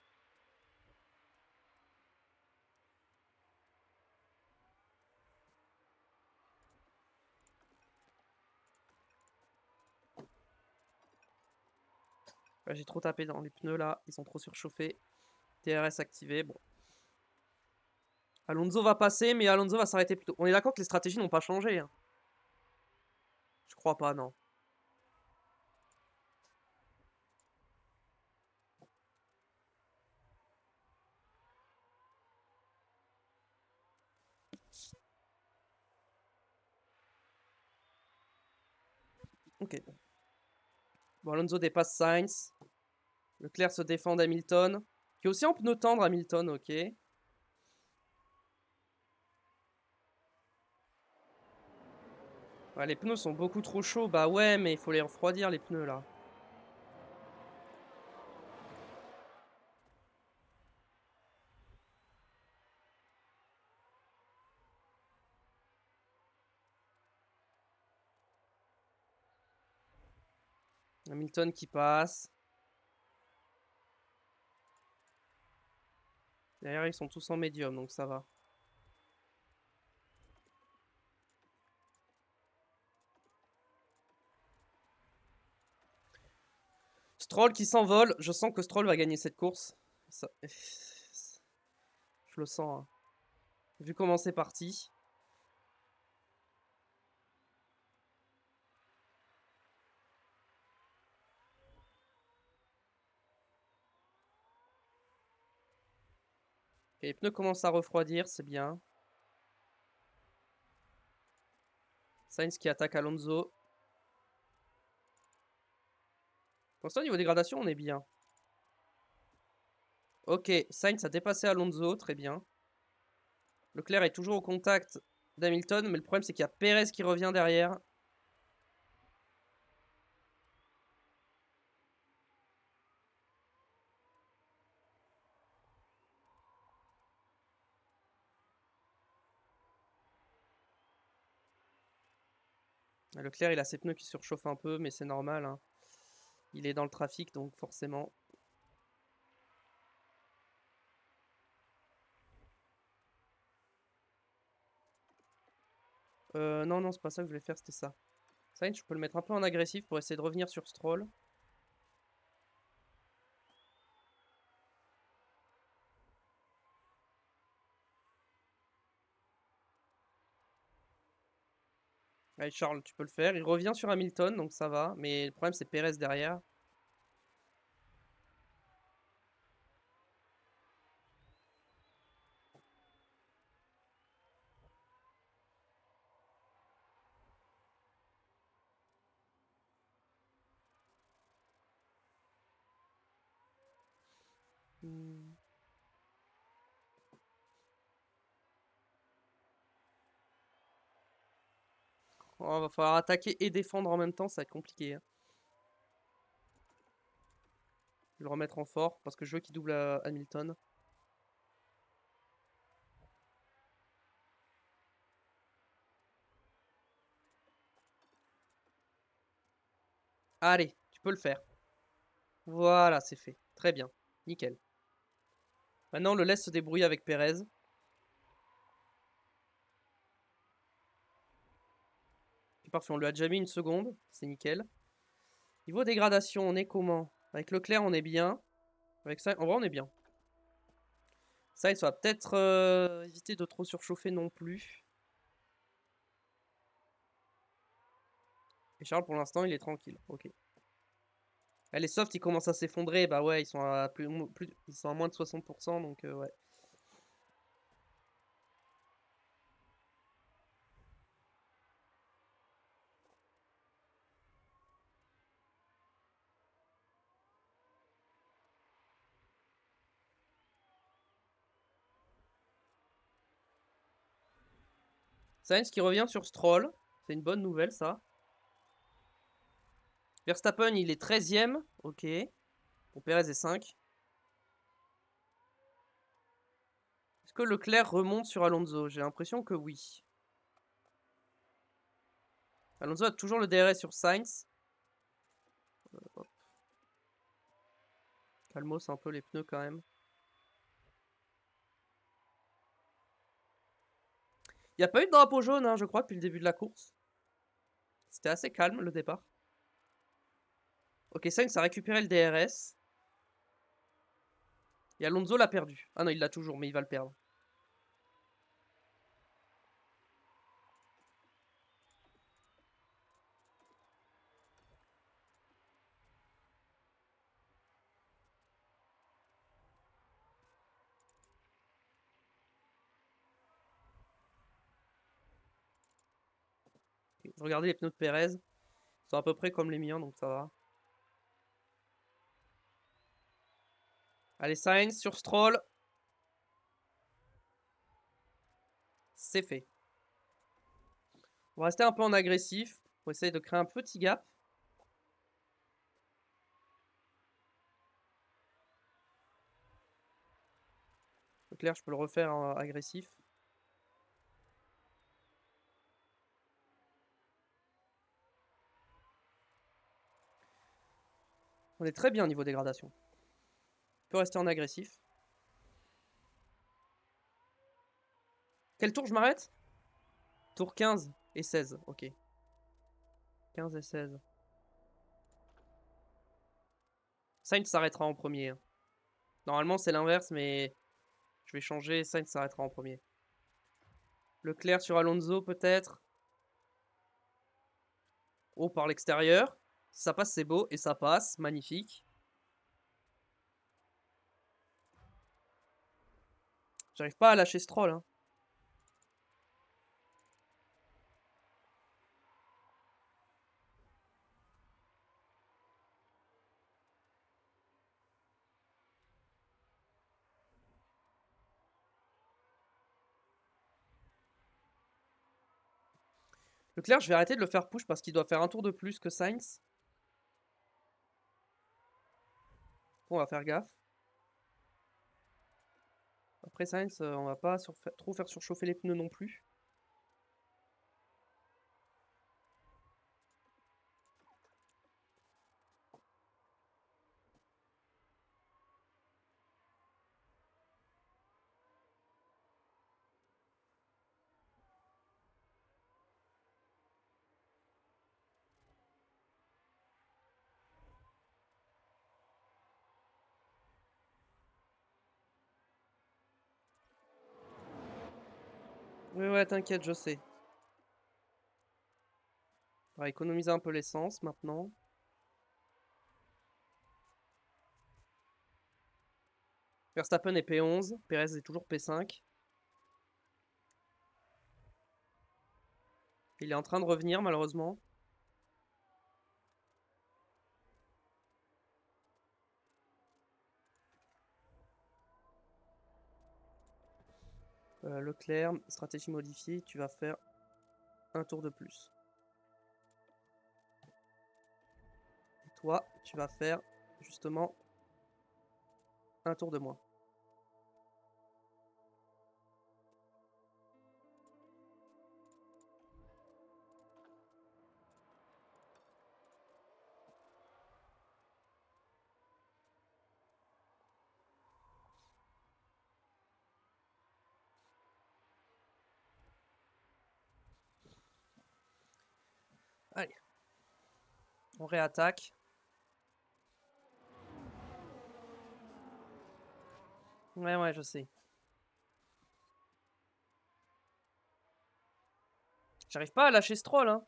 Ouais, j'ai trop tapé dans les pneus, là. Ils sont trop surchauffés. DRS activé, bon. Alonso va passer, mais Alonso va s'arrêter plus tôt. On est d'accord que les stratégies n'ont pas changé. Hein. Je crois pas, non. Ok. Bon, Alonso dépasse Sainz. Leclerc se défend d'Hamilton. Qui est aussi en pneu tendre, Hamilton, ok. Ouais, les pneus sont beaucoup trop chauds. Bah ouais, mais il faut les refroidir, les pneus, là. Hamilton qui passe. Derrière, ils sont tous en médium, donc ça va. Stroll qui s'envole. Je sens que Stroll va gagner cette course. Ça... Je le sens. Hein. Vu comment c'est parti. Et les pneus commencent à refroidir, c'est bien. Sainz qui attaque Alonso. Pour l'instant, au niveau dégradation, on est bien. Ok, Sainz a dépassé Alonso, très bien. Leclerc est toujours au contact d'Hamilton, mais le problème c'est qu'il y a Perez qui revient derrière. Leclerc, il a ses pneus qui surchauffent un peu, mais c'est normal. Hein. Il est dans le trafic, donc forcément. Non, non, c'est pas ça que je voulais faire, c'était ça. Sainz, je peux le mettre un peu en agressif pour essayer de revenir sur Stroll. Allez, Charles, tu peux le faire. Il revient sur Hamilton, donc ça va. Mais le problème, c'est Perez derrière. Hmm. Oh, va falloir attaquer et défendre en même temps, ça va être compliqué. Hein. Je vais le remettre en fort parce que je veux qu'il double à Hamilton. Allez, tu peux le faire. Voilà, c'est fait. Très bien. Nickel. Maintenant, on le laisse se débrouiller avec Perez. C'est parfait, on lui a déjà mis une seconde. C'est nickel. Niveau dégradation, on est comment? Avec Leclerc, on est bien. Avec ça, en vrai, on est bien. Ça, il va peut-être éviter de trop surchauffer non plus. Et Charles, pour l'instant, il est tranquille. Ok. Ah, les softs, ils commencent à s'effondrer. Bah ouais, ils sont à ils sont à moins de 60%, donc ouais. Sainz qui revient sur Stroll. C'est une bonne nouvelle, ça. Verstappen, il est 13ème. Ok. Bon, Perez est 5. Est-ce que Leclerc remonte sur Alonso? J'ai l'impression que oui. Alonso a toujours le DRS sur Sainz. Hop. Calmos un peu les pneus quand même. Il n'y a pas eu de drapeau jaune, hein, je crois, depuis le début de la course. C'était assez calme le départ. Ok, Sainz a récupéré le DRS. Et Alonso l'a perdu. Ah non, il l'a toujours, mais il va le perdre. Je regardais les pneus de Perez. Ils sont à peu près comme les miens, donc ça va. Allez, Sainz sur Stroll. C'est fait. On va rester un peu en agressif. On va essayer de créer un petit gap. Leclerc, je peux le refaire en agressif. On est très bien au niveau dégradation. On peut rester en agressif. Quel tour je m'arrête? Tour 15 et 16, ok. 15 et 16. Sainz s'arrêtera en premier. Hein. Normalement c'est l'inverse, mais je vais changer. Sainz s'arrêtera en premier. Leclerc sur Alonso peut-être. Oh, par l'extérieur. Si ça passe, c'est beau. Et ça passe. Magnifique. J'arrive pas à lâcher Stroll. Hein. Leclerc, je vais arrêter de le faire push parce qu'il doit faire un tour de plus que Sainz. Bon, on va faire gaffe. Après Sainz, on va pas trop faire surchauffer les pneus non plus. Ouais, ouais, t'inquiète, je sais. On va économiser un peu l'essence maintenant. Verstappen est P11, Perez est toujours P5. Il est en train de revenir malheureusement. Leclerc, stratégie modifiée, tu vas faire un tour de plus. Et toi, tu vas faire justement un tour de moins. Allez. On réattaque. Ouais, ouais, je sais. J'arrive pas à lâcher Stroll, hein.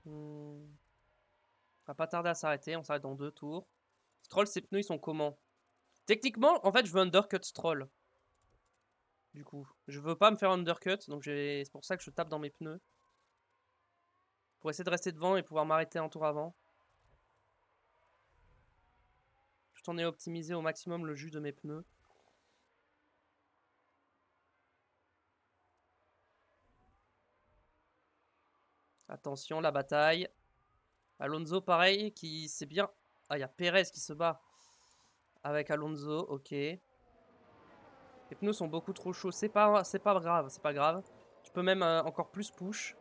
On va pas tarder à s'arrêter, on s'arrête dans 2 tours. Stroll, ses pneus, ils sont comment? Techniquement, en fait, je veux undercut Stroll. Du coup, je veux pas me faire undercut, donc c'est pour ça que je tape dans mes pneus. Pour essayer de rester devant et pouvoir m'arrêter un tour avant. Tout en ayant optimisé au maximum le jus de mes pneus. Attention, la bataille. Alonso, pareil, qui c'est bien. Ah, il y a Perez qui se bat avec Alonso, ok. Les pneus sont beaucoup trop chauds. C'est pas grave, c'est pas grave. Tu peux même encore plus push.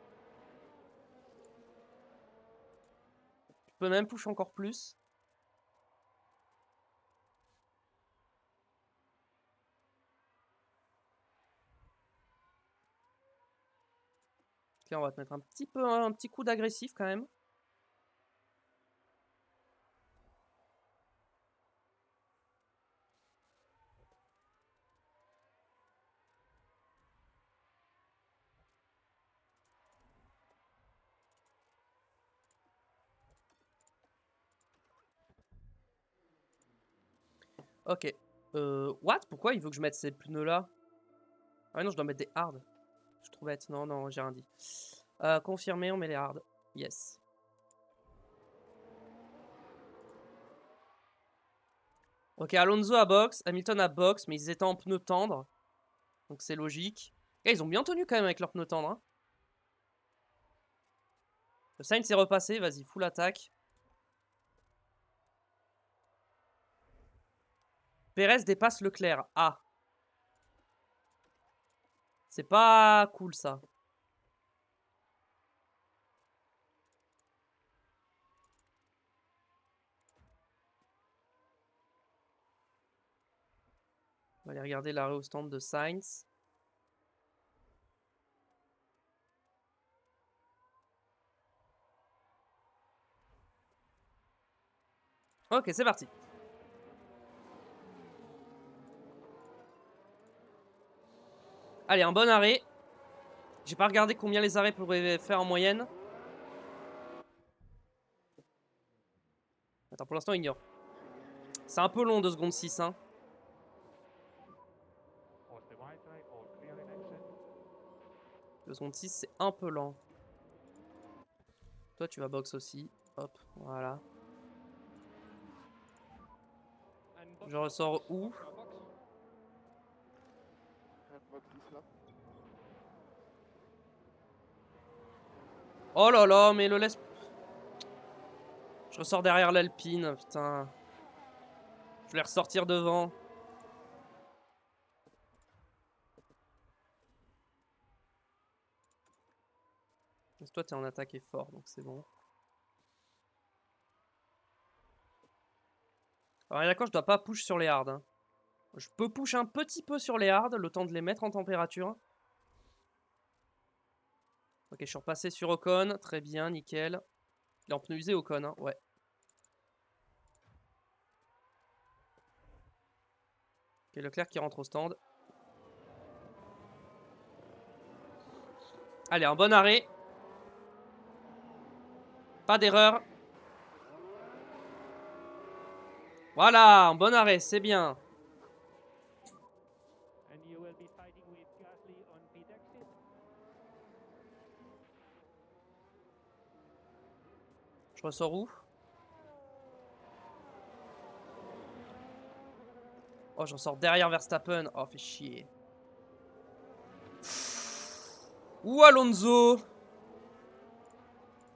Tu peux même push encore plus. Ok, on va te mettre un petit coup d'agressif quand même. Ok. What? Pourquoi il veut que je mette ces pneus là? Ah non, je dois mettre des hard. Je suis trop bête. Non, non, j'ai rien dit. Confirmé, on met les hard. Yes. Ok, Alonso à box, Hamilton à box, mais ils étaient en pneus tendres. Donc c'est logique. Et ils ont bien tenu quand même avec leurs pneus tendres. Hein. Le Sainz est repassé, vas-y, full attaque. Perez dépasse Leclerc. Ah. C'est pas cool ça. On va aller regarder l'arrêt au stand de Sainz. Ok, c'est parti. Allez, un bon arrêt. J'ai pas regardé combien les arrêts pourraient faire en moyenne. Attends, pour l'instant, ignore. C'est un peu long, 2 secondes 6. Hein. Or the right line or clear in exit. 2 secondes 6, c'est un peu lent. Toi, tu vas box aussi. Hop, voilà. Je ressors où? Oh là là, mais le laisse... Je ressors derrière l'Alpine, putain. Je vais ressortir devant. Toi, t'es en attaque et fort, donc c'est bon. Alors, d'accord, je dois pas push sur les hards. Hein. Je peux push un petit peu sur les hards, le temps de les mettre en température. Ok, je suis repassé sur Ocon. Très bien, nickel. Il est en pneu usé, Ocon, hein. Ouais. Ok, Leclerc qui rentre au stand. Allez, un bon arrêt. Pas d'erreur. Voilà, un bon arrêt, c'est bien. And you will be fighting with Gasly on pit exit. Je ressors où? Oh, j'en sors derrière Verstappen. Oh, fait chier. Ouh, Alonso.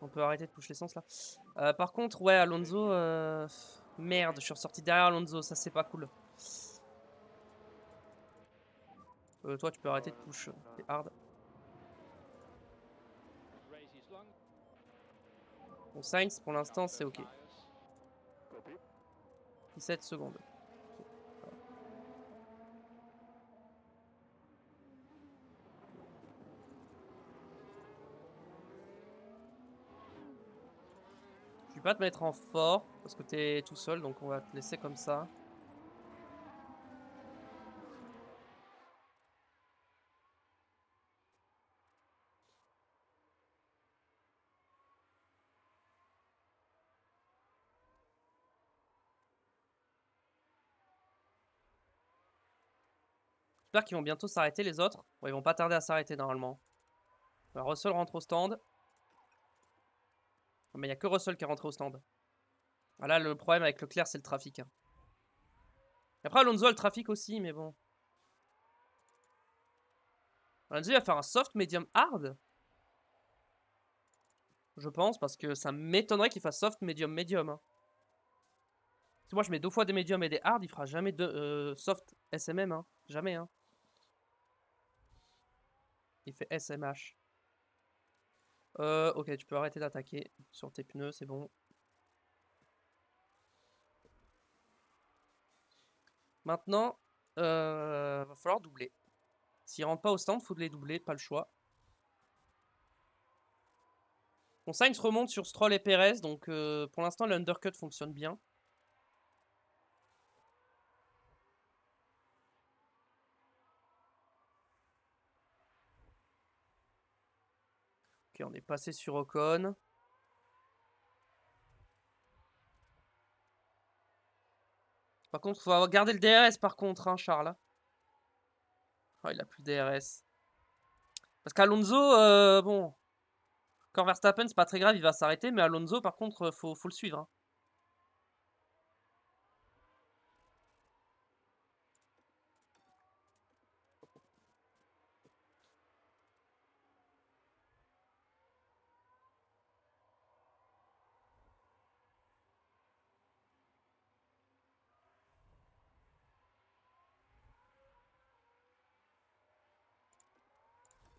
On peut arrêter de toucher l'essence là. Par contre, ouais, Alonso... Merde, je suis ressorti derrière Alonso, ça c'est pas cool. Toi, tu peux arrêter de push. T'es hard. Race is long. Bon, Sainz, pour l'instant, c'est ok. Copy. 17 secondes. Je vais pas te mettre en fort, parce que t'es tout seul, donc on va te laisser comme ça. J'espère qu'ils vont bientôt s'arrêter les autres. Bon, ils vont pas tarder à s'arrêter normalement. Alors, Russell rentre au stand. Mais il n'y a que Russell qui est rentré au stand. Ah, là, le problème avec Leclerc, c'est le trafic. Hein. Et après, Alonso a le trafic aussi, mais bon. Alonso, il va faire un soft, medium, hard. Je pense, parce que ça m'étonnerait qu'il fasse soft, medium, medium. Hein. Si moi, je mets 2 fois des medium et des hard, il fera jamais de soft SMM. Hein. Jamais. Hein. Il fait SMH. Ok, tu peux arrêter d'attaquer sur tes pneus, c'est bon. Maintenant, va falloir doubler. S'ils rentrent pas au stand, faut les doubler, pas le choix. Bon, Sainz remonte sur Stroll et Perez, donc pour l'instant l'undercut fonctionne bien. Ok, on est passé sur Ocon. Par contre, faut garder le DRS par contre, hein, Charles. Oh, il a plus de DRS. Parce qu'Alonso, bon, quand Verstappen, c'est pas très grave, il va s'arrêter, mais Alonso, par contre, faut le suivre. Hein.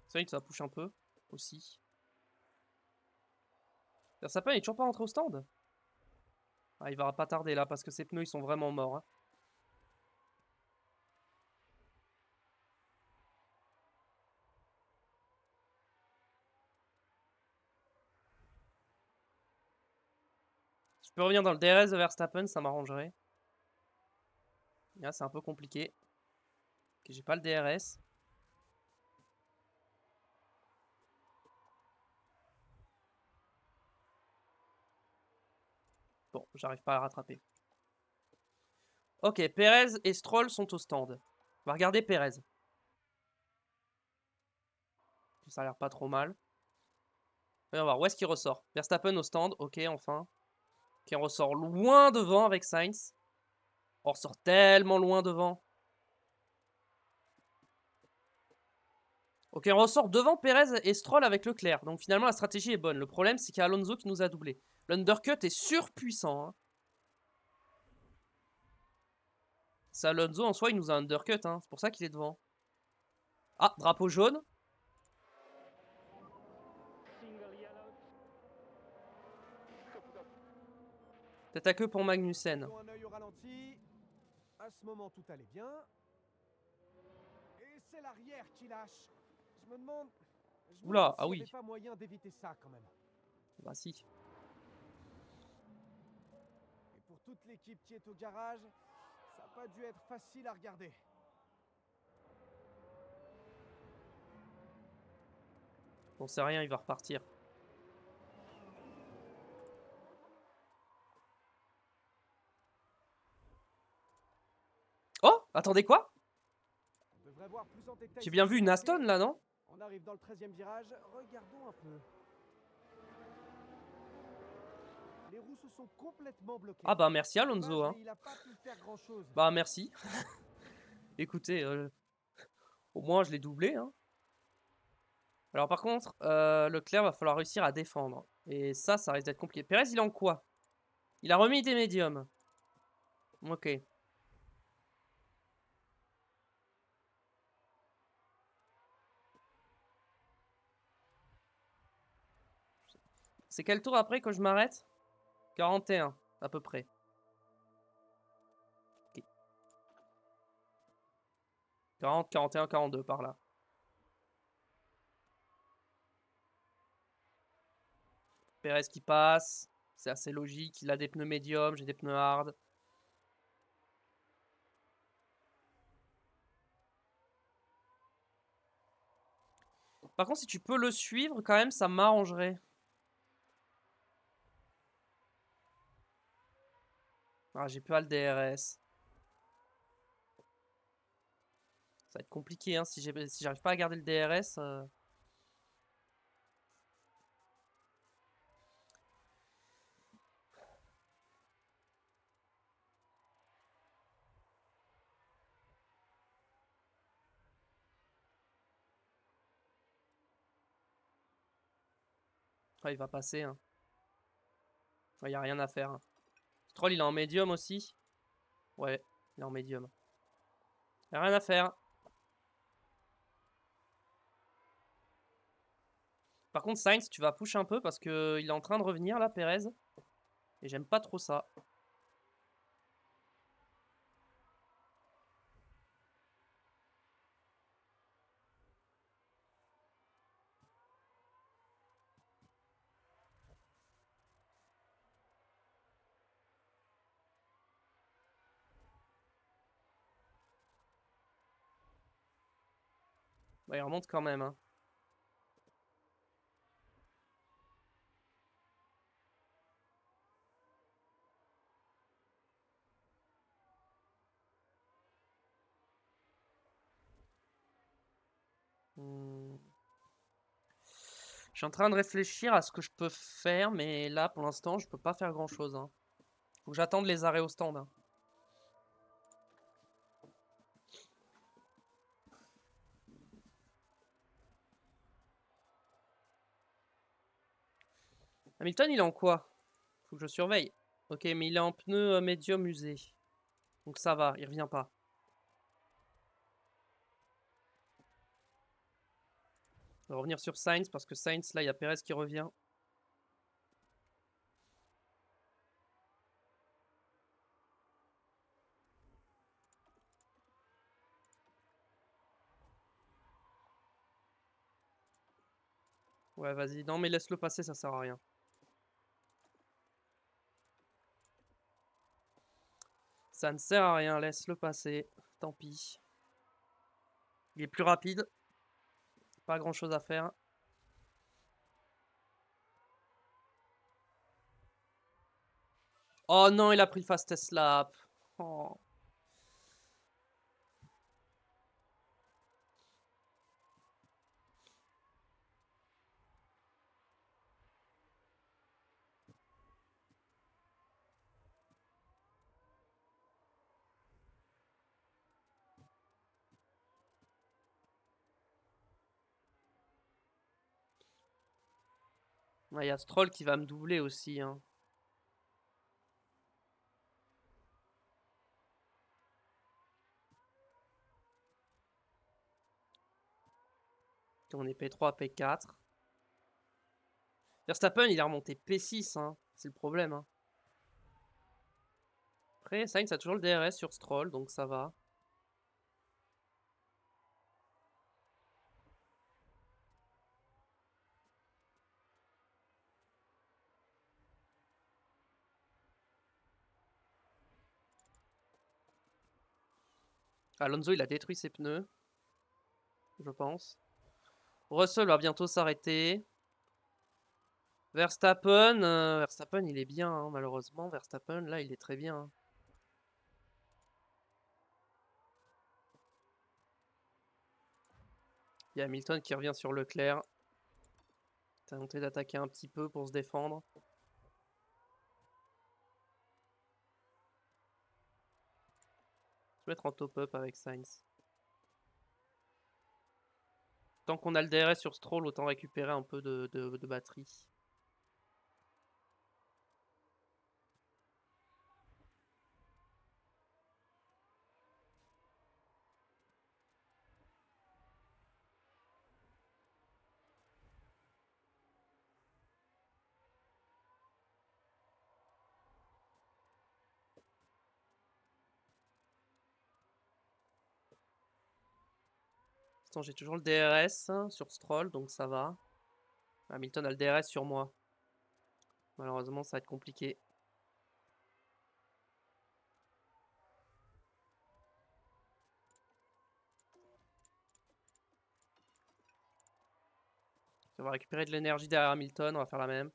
C'est vrai que ça va push un peu, aussi. Verstappen, il est toujours pas rentré au stand. Ah, il va pas tarder là, parce que ses pneus, ils sont vraiment morts. Hein. Je peux revenir dans le DRS de Verstappen, ça m'arrangerait. Là, c'est un peu compliqué. Ok, j'ai pas le DRS. Bon, j'arrive pas à rattraper. Ok, Perez et Stroll sont au stand. On va regarder Perez. Ça a l'air pas trop mal. On va voir où est-ce qu'il ressort. Verstappen au stand, ok, enfin. Qui ressort loin devant avec Sainz. On ressort tellement loin devant. Ok, on ressort devant Perez et Stroll avec Leclerc. Donc finalement, la stratégie est bonne. Le problème, c'est qu'il y a Alonso qui nous a doublé. L'undercut est surpuissant. Hein. C'est Alonso en soi, il nous a undercut. Hein. C'est pour ça qu'il est devant. Ah, drapeau jaune. Single yellow. Tête à queue pour Magnussen. Un œil au ralenti. À ce moment, tout allait bien. Et c'est l'arrière qui lâche. Je me demande. Oula, ah s'il n'y oui. avait pas moyen d'éviter ça quand même. Bah si. Et pour toute l'équipe qui est au garage, ça n'a pas dû être facile à regarder. Bon, c'est rien, il va repartir. Oh, attendez quoi? On devrait voir plus en détail. J'ai bien vu une Aston là, non? On arrive dans le 13e virage. Regardons un peu. Les roues se sont complètement bloquées. Ah bah merci Alonso. Dommage, Hein. mais il a pas pu faire grand-chose. Bah merci. Écoutez, au moins je l'ai doublé. Hein. Alors par contre, Leclerc va falloir réussir à défendre. Et ça risque d'être compliqué. Perez, il est en quoi? Il a remis des médiums. Ok. C'est quel tour après que je m'arrête? 41, à peu près. Okay. 40, 41, 42 par là. Perez qui passe. C'est assez logique. Il a des pneus médiums, j'ai des pneus hard. Par contre, si tu peux le suivre, quand même, ça m'arrangerait. Ah, j'ai pas le DRS. Ça va être compliqué, hein, si j'arrive pas à garder le DRS. Ah, il va passer. Hein. Il n'y a rien à faire. Hein. Stroll, il est en médium aussi. Ouais, il est en médium. Il n'y a rien à faire. Par contre, Sainz, tu vas push un peu parce qu'il est en train de revenir là, Perez. Et j'aime pas trop ça. Bah, il remonte quand même. Hein. Je suis en train de réfléchir à ce que je peux faire, mais là, pour l'instant, je peux pas faire grand-chose. Hein. Faut que j'attende les arrêts au stand. Hein. Hamilton, il est en quoi? Faut que je surveille. Ok, mais il est en pneu médium usé. Donc ça va, il revient pas. On va revenir sur Sainz parce que Sainz, là, il y a Perez qui revient. Ouais, vas-y. Non, mais laisse-le passer, ça sert à rien. Ça ne sert à rien, laisse-le passer. Tant pis. Il est plus rapide. Pas grand-chose à faire. Oh non, il a pris le fastest lap. Oh. Il y a Stroll qui va me doubler aussi. Hein. On est P3, P4. Verstappen, il est remonté P6. Hein. C'est le problème. Hein. Après, Sainz a toujours le DRS sur Stroll, donc ça va. Alonso, il a détruit ses pneus. Je pense. Russell va bientôt s'arrêter. Verstappen, il est bien, hein, malheureusement. Verstappen, là, il est très bien. Hein. Il y a Hamilton qui revient sur Leclerc. Tenté d'attaquer un petit peu pour se défendre. Se mettre en top-up avec Sainz. Tant qu'on a le DRS sur Stroll, autant récupérer un peu de batterie. Attends, j'ai toujours le DRS hein, sur Stroll, donc ça va. Hamilton a le DRS sur moi. Malheureusement, ça va être compliqué. On va récupérer de l'énergie derrière Hamilton, on va faire la même.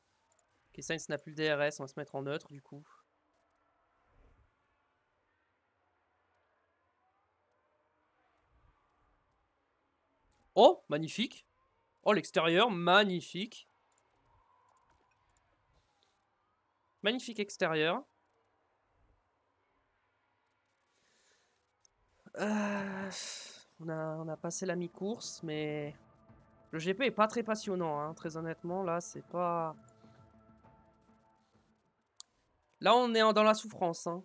Ok, Sainz n'a plus le DRS, on va se mettre en neutre du coup. Oh, magnifique. Oh, l'extérieur, magnifique. Magnifique extérieur. On a passé la mi-course, mais le GP est pas très passionnant, hein, très honnêtement. Là, c'est pas. Là, on est dans la souffrance. Hein.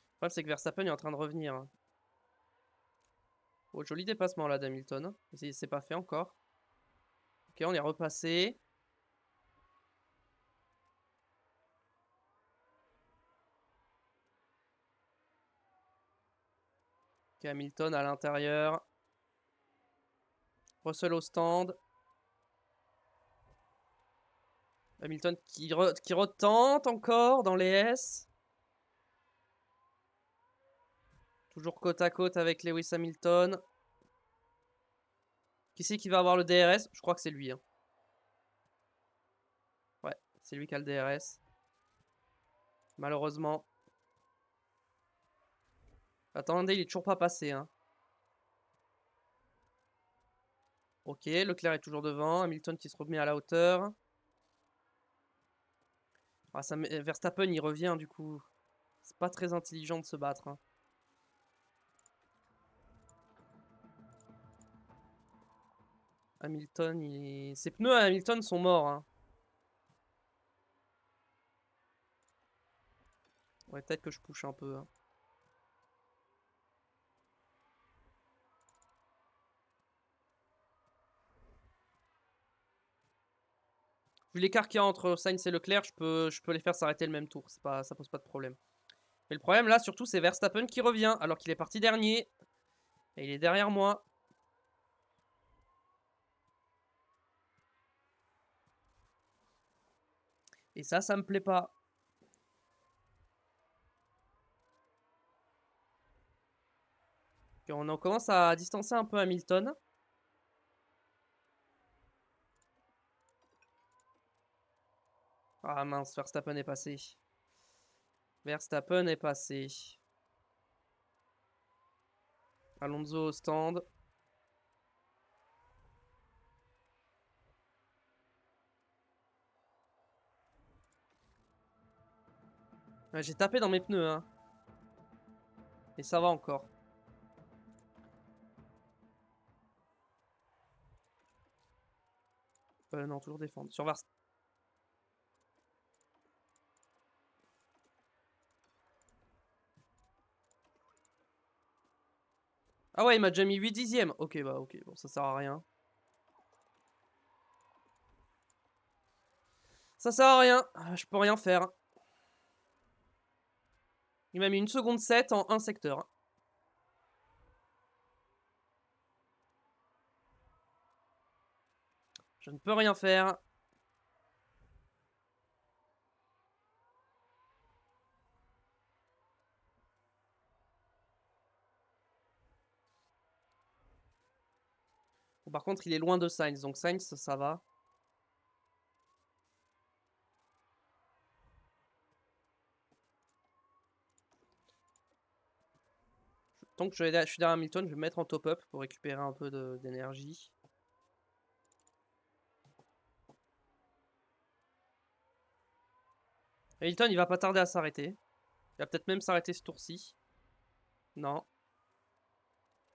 Le problème, c'est que Verstappen est en train de revenir. Hein. Oh, joli dépassement là d'Hamilton. C'est pas fait encore. Ok, on est repassé. Ok, Hamilton à l'intérieur. Russell au stand. Hamilton qui retente encore dans les S. Toujours côte à côte avec Lewis Hamilton. Qui c'est qui va avoir le DRS? Je crois que c'est lui. Hein. Ouais, c'est lui qui a le DRS. Malheureusement. Attendez, il est toujours pas passé. Hein. Ok, Leclerc est toujours devant. Hamilton qui se remet à la hauteur. Ah, Verstappen, il revient du coup. C'est pas très intelligent de se battre. Hein. Hamilton, ses pneus à Hamilton sont morts. Hein. Ouais, peut-être que je push un peu. Hein. Vu l'écart qu'il y a entre Sainz et Leclerc, je peux les faire s'arrêter le même tour. Ça pose pas de problème. Mais le problème là, surtout, c'est Verstappen qui revient alors qu'il est parti dernier. Et il est derrière moi. Et ça me plaît pas. On en commence à distancer un peu Hamilton. Ah mince, Verstappen est passé. Verstappen est passé. Alonso au stand. Ouais, j'ai tapé dans mes pneus. Hein. Et ça va encore. Non, toujours défendre. Sur Verstappen. Ah ouais, il m'a déjà mis 8 dixièmes. Ok, bah ok, bon, ça sert à rien. Ça sert à rien, je peux rien faire. Il m'a mis 1 seconde 7 en un secteur. Je ne peux rien faire. Bon, par contre, il est loin de Sainz, donc Sainz, ça va. Tant que je suis derrière Hamilton, je vais me mettre en top-up pour récupérer un peu d'énergie. Hamilton, il va pas tarder à s'arrêter. Il va peut-être même s'arrêter ce tour-ci. Non.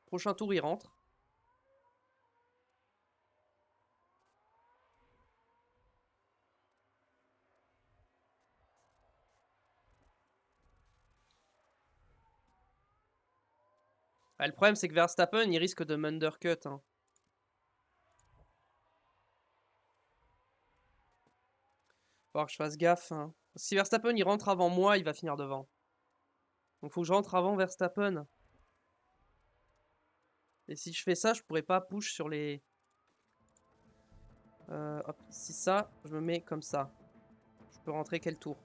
Prochain tour, il rentre. Ah, le problème, c'est que Verstappen, il risque de m'undercut. Hein. Faut que je fasse gaffe. Hein. Si Verstappen, il rentre avant moi, il va finir devant. Donc faut que je rentre avant Verstappen. Et si je fais ça, je pourrais pas push sur les... hop, si ça, je me mets comme ça. Je peux rentrer quel tour?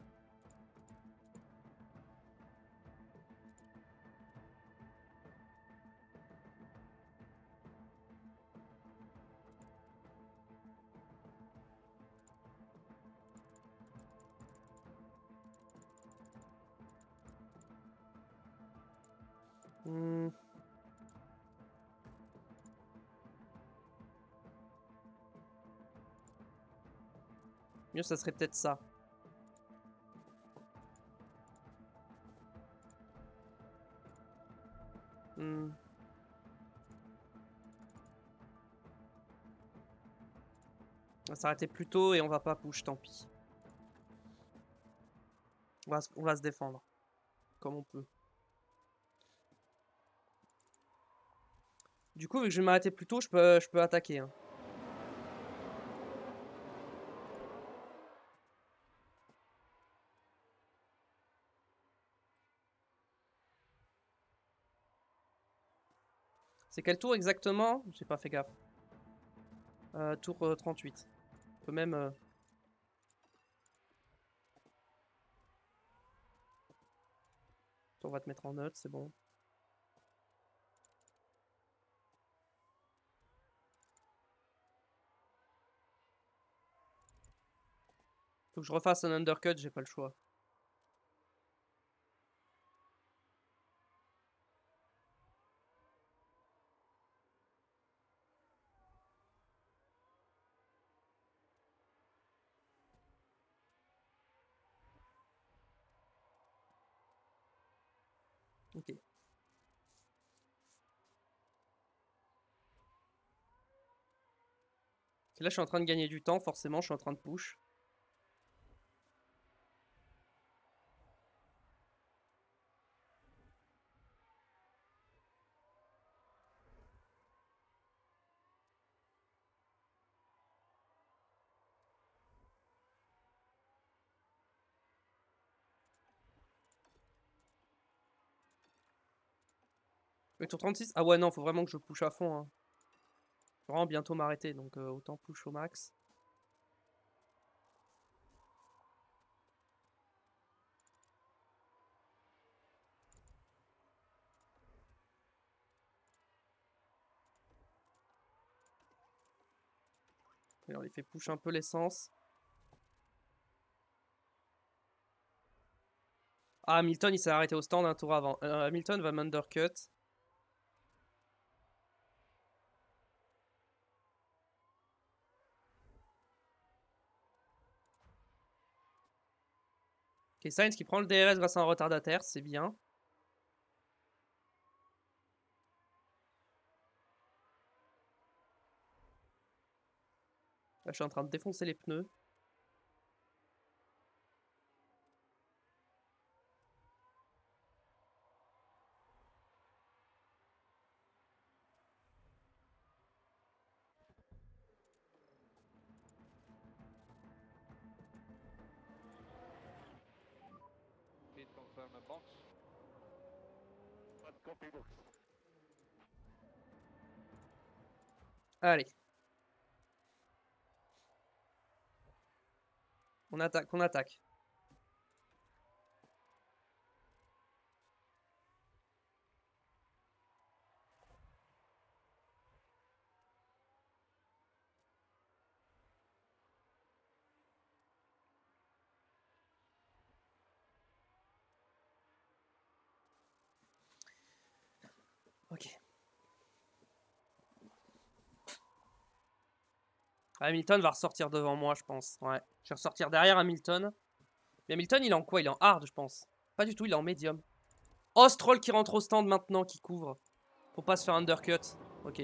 Mieux, ça serait peut-être ça. On va s'arrêter plus tôt et on va pas push, tant pis. On va se défendre. Comme on peut. Du coup, vu que je vais m'arrêter plus tôt, je peux attaquer. Hein. C'est quel tour exactement? J'ai pas fait gaffe. Tour 38. On peut même... On va te mettre en note, c'est bon. Faut que je refasse un undercut, j'ai pas le choix. Ok. Là, je suis en train de gagner du temps, forcément, je suis en train de push. Le tour 36? Ah ouais, non, faut vraiment que je push à fond. Hein. Je vais vraiment bientôt m'arrêter, donc autant push au max. Et on les fait push un peu l'essence. Ah, Hamilton, il s'est arrêté au stand un tour avant. Hamilton va m'undercut. Ok, Sainz qui prend le DRS grâce à un retardataire, c'est bien. Là, je suis en train de défoncer les pneus. Please confirm a box. One copy box. Allez. On attaque, on attaque. Ok. Hamilton va ressortir devant moi, je pense. Ouais. Je vais ressortir derrière Hamilton. Mais Hamilton, il est en quoi? Il est en hard, je pense. Pas du tout, il est en médium. Oh, Stroll qui rentre au stand maintenant, qui couvre. Pour pas se faire undercut. Ok.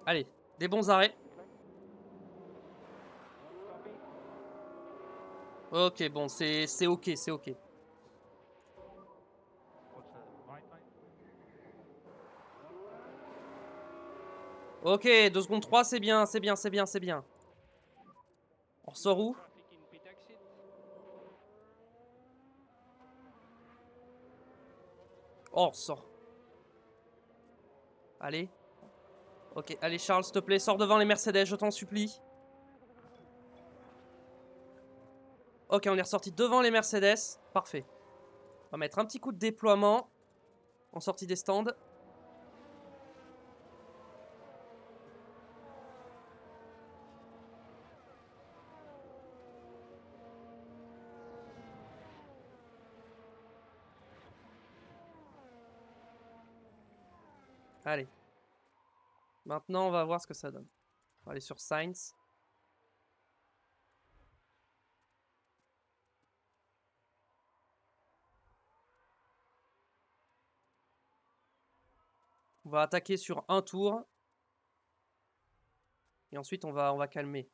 Allez, des bons arrêts. Ok, bon, c'est ok, c'est ok. What's the right line? Ok, 2 secondes 3, c'est bien, c'est bien, c'est bien, c'est bien. On ressort où? Traffic in pit exit. Oh, on ressort. Allez. Ok, allez Charles, s'il te plaît, sors devant les Mercedes, je t'en supplie. Ok, on est ressorti devant les Mercedes. Parfait. On va mettre un petit coup de déploiement en sortie des stands. Allez. Maintenant, on va voir ce que ça donne. On va aller sur Sainz. On va attaquer sur un tour. Et ensuite, on va calmer.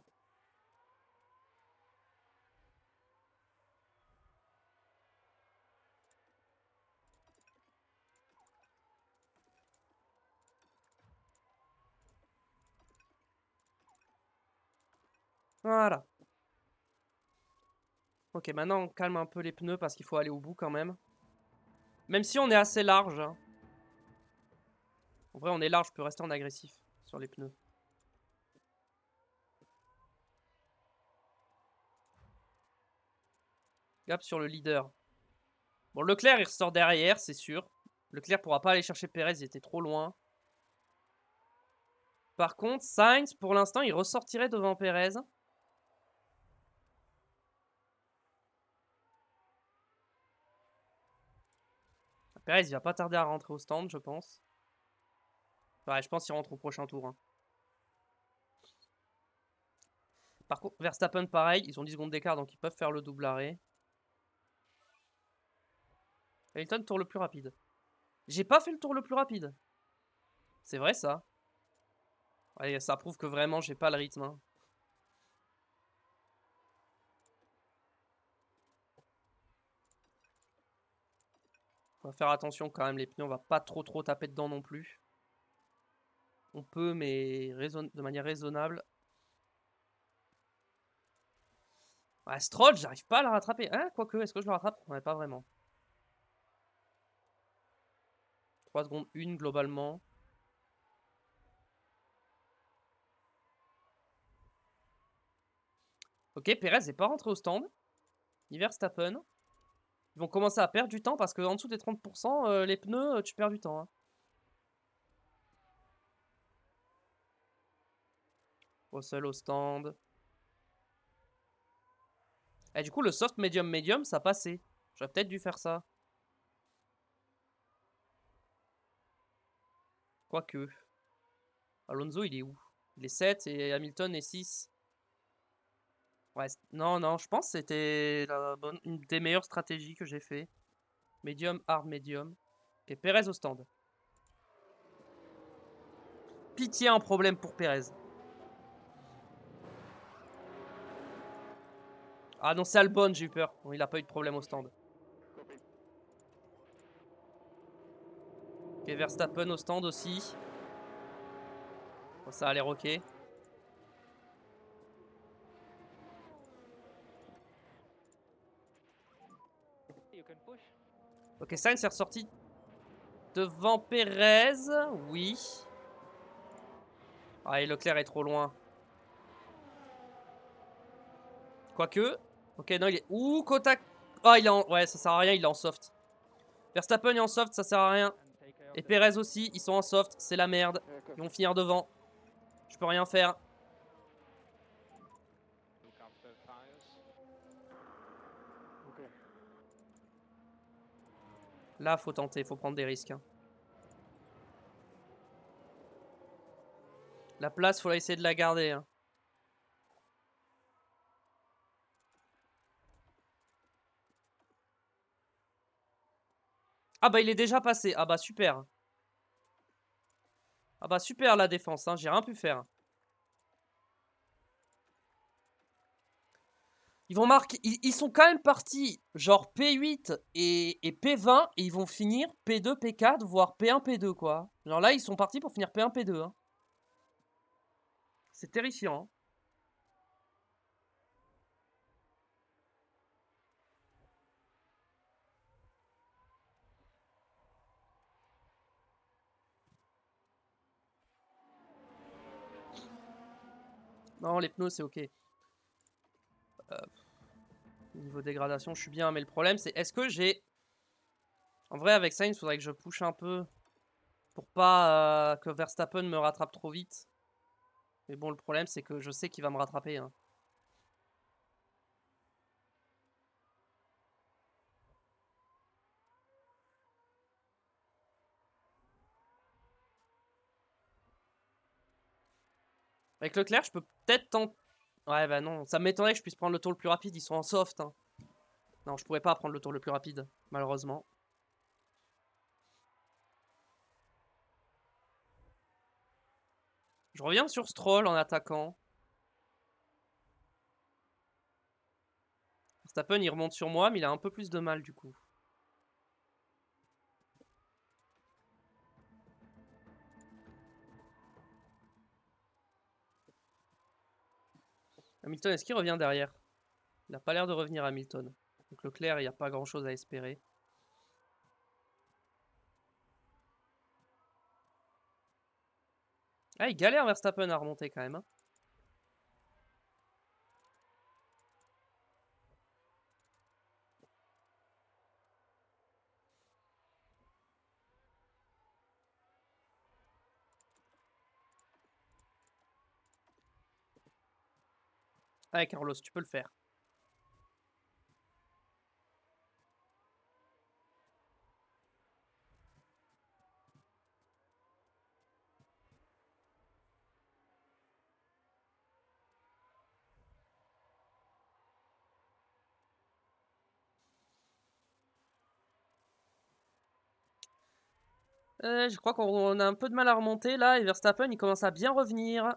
Voilà. Ok, maintenant, on calme un peu les pneus parce qu'il faut aller au bout quand même. Même si on est assez large. Hein. En vrai, on est large, je peux rester en agressif sur les pneus. Gap sur le leader. Bon, Leclerc, il ressort derrière, c'est sûr. Leclerc pourra pas aller chercher Perez, il était trop loin. Par contre, Sainz, pour l'instant, il ressortirait devant Perez. Perez, il va pas tarder à rentrer au stand, je pense. Ouais, je pense qu'il rentre au prochain tour. Hein. Par contre, Verstappen, pareil, ils ont 10 secondes d'écart, donc ils peuvent faire le double arrêt. Hamilton, tour le plus rapide. J'ai pas fait le tour le plus rapide. C'est vrai, ça. Ouais, ça prouve que vraiment, j'ai pas le rythme. Hein. On va faire attention quand même, les pneus, on va pas trop taper dedans non plus. On peut, mais de manière raisonnable. Ouais, Stroll, j'arrive pas à le rattraper. Hein, quoique, est-ce que je le rattrape? Ouais, pas vraiment. 3 secondes 1 globalement. Ok, Perez n'est pas rentré au stand. Ni Verstappen. Ils vont commencer à perdre du temps parce qu'en dessous des 30%, les pneus, tu perds du temps. Hein. Russell au stand. Et du coup, le soft medium, ça passait. J'aurais peut-être dû faire ça. Quoique. Alonso, il est où? Il est 7 et Hamilton est 6. Ouais, non, je pense que c'était une des meilleures stratégies que j'ai fait. Medium, hard, medium. Et Perez au stand. Pitié, un problème pour Perez. Ah non, c'est Albon, j'ai eu peur. Bon, il a pas eu de problème au stand. Ok, Verstappen au stand aussi. Bon, ça a l'air ok. You can push. Ok, Sainz est ressorti devant Perez. Oui. Ah, et Leclerc est trop loin. Quoique. Ok, non, il est. Ouh, Kotak. Ah, il est en. Ouais, ça sert à rien, il est en soft. Verstappen est en soft, ça sert à rien. And take care of Et the Perez aussi, ils sont en soft, c'est la merde. Ils vont finir devant. Je peux rien faire. Look after tires. Okay. Là, faut tenter, faut prendre des risques. Hein. La place, faut essayer de la garder. Hein. Ah bah il est déjà passé. Ah bah super. Ah bah super la défense, hein. J'ai rien pu faire. Ils vont marquer. Ils sont quand même partis genre P8 et P20 et ils vont finir P2, P4, voire P1, P2 quoi. Genre là ils sont partis pour finir P1, P2. Hein. C'est terrifiant. Hein. Non les pneus c'est ok. Niveau dégradation je suis bien mais le problème c'est est-ce que j'ai... En vrai avec Sainz il faudrait que je push un peu pour pas que Verstappen me rattrape trop vite. Mais bon le problème c'est que je sais qu'il va me rattraper. Hein. Avec Leclerc, je peux peut-être tenter. Ouais, bah non, ça m'étonnerait que je puisse prendre le tour le plus rapide. Ils sont en soft. Hein. Non, je pourrais pas prendre le tour le plus rapide, malheureusement. Je reviens sur Stroll en attaquant. Verstappen, il remonte sur moi, mais il a un peu plus de mal du coup. Hamilton, est-ce qu'il revient derrière? Il n'a pas l'air de revenir, Hamilton. Donc Leclerc, il n'y a pas grand-chose à espérer. Ah, il galère Verstappen à remonter quand même. Hein. Allez, Carlos, tu peux le faire. Je crois qu'on a un peu de mal à remonter là et Verstappen il commence à bien revenir.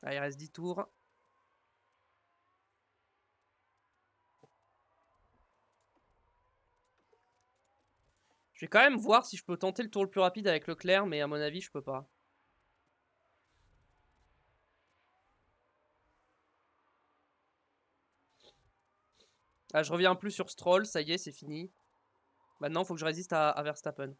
Ah, il reste 10 tours. Je vais quand même voir si je peux tenter le tour le plus rapide avec Leclerc, mais à mon avis, je peux pas. Ah, je reviens plus sur Stroll, ça y est, c'est fini. Maintenant, il faut que je résiste à Verstappen.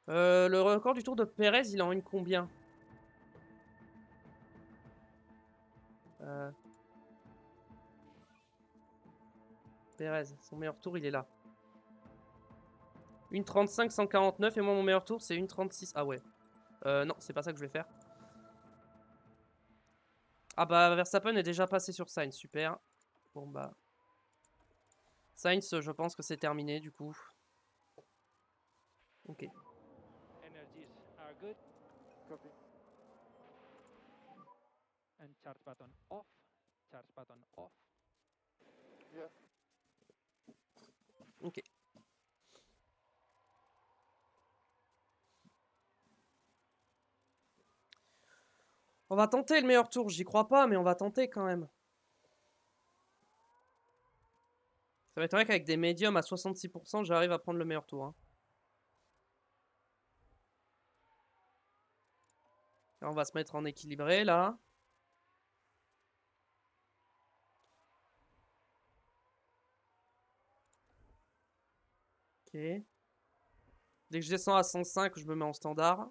Le record du tour de Perez, il en a une combien? Perez, son meilleur tour, il est là. 1,35, 149, et moi, mon meilleur tour, c'est 1,36. Ah ouais. Non, c'est pas ça que je vais faire. Ah bah, Verstappen est déjà passé sur Sainz, super. Bon bah... Sainz, je pense que c'est terminé, du coup. Ok. Energies are good. Copy. And charge button off. Charge button off. Yeah. Ok. On va tenter le meilleur tour, j'y crois pas, mais on va tenter quand même. Ça m'étonnerait qu'avec des médiums à 66%, j'arrive à prendre le meilleur tour. Hein. Là, on va se mettre en équilibré, là. Ok. Dès que je descends à 105, je me mets en standard.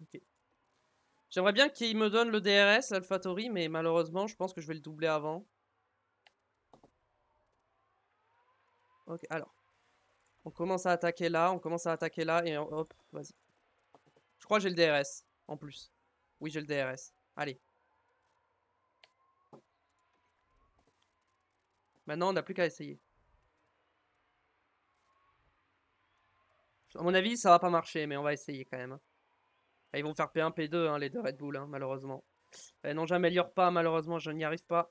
Ok. J'aimerais bien qu'il me donne le DRS, l'AlphaTauri, mais malheureusement, je pense que je vais le doubler avant. Ok, alors. On commence à attaquer là, on commence à attaquer là, et hop, vas-y. Je crois que j'ai le DRS, en plus. Oui, j'ai le DRS. Allez. Maintenant, on n'a plus qu'à essayer. À mon avis, ça va pas marcher, mais on va essayer quand même. Hein. Ils vont faire P1, P2, hein, les deux Red Bull, hein, malheureusement. Non, j'améliore pas, malheureusement, je n'y arrive pas.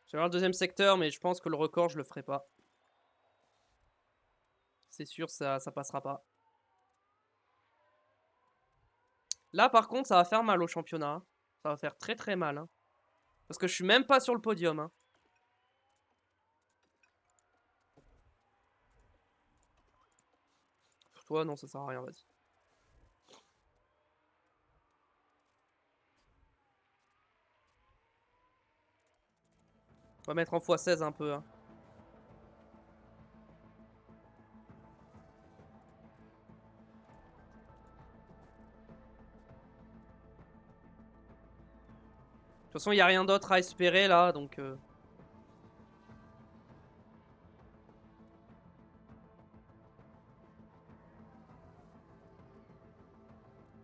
J'ai un deuxième secteur, mais je pense que le record, je le ferai pas. C'est sûr, ça passera pas. Là, par contre, ça va faire mal au championnat. Hein. Ça va faire très très mal. Hein. Parce que je suis même pas sur le podium. Hein. Toi, non, ça sert à rien, vas-y. On va mettre en x16 un peu. Hein. De toute façon, il n'y a rien d'autre à espérer là, donc...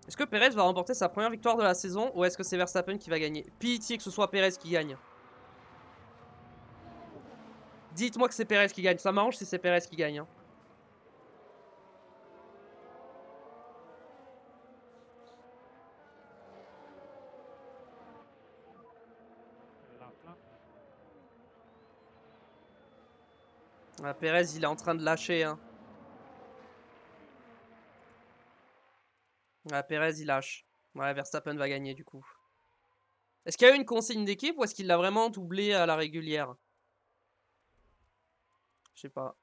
Est-ce que Perez va remporter sa première victoire de la saison ou est-ce que c'est Verstappen qui va gagner? Pitié que ce soit Perez qui gagne. Dites-moi que c'est Perez qui gagne. Ça m'arrange si c'est Perez qui gagne. Hein. Last lap. Ah, Perez, il est en train de lâcher. Hein. Ah, Perez, il lâche. Ouais, Verstappen va gagner du coup. Est-ce qu'il y a eu une consigne d'équipe ou est-ce qu'il l'a vraiment doublé à la régulière? Je sais pas.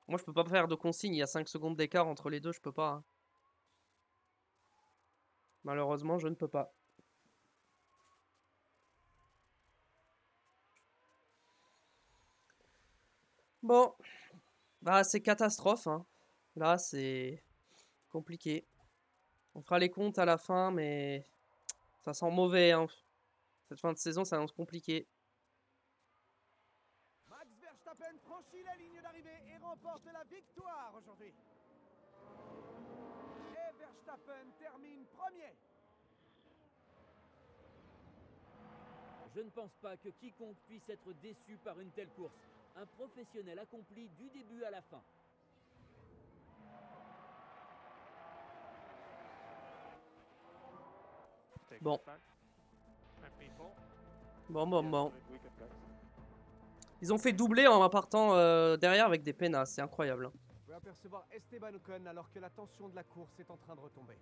Moi, je peux pas faire de consigne. Il y a 5 secondes d'écart entre les deux. Je peux pas. Hein. Malheureusement, je ne peux pas. Bon. Bah, c'est catastrophe. Hein. Là, c'est compliqué. On fera les comptes à la fin, mais ça sent mauvais. Hein. Cette fin de saison, ça annonce compliqué. Max Verstappen franchit la ligne d'arrivée et remporte la victoire aujourd'hui. Et Verstappen termine premier. Je ne pense pas que quiconque puisse être déçu par une telle course. Un professionnel accompli du début à la fin. Take Bon. your time. And people. Bon. Yes, we can go. Ils ont fait doubler en partant derrière avec des pénasses. C'est incroyable. Vous pouvez apercevoir Esteban Ocon alors que la tension de la course est en train de retomber.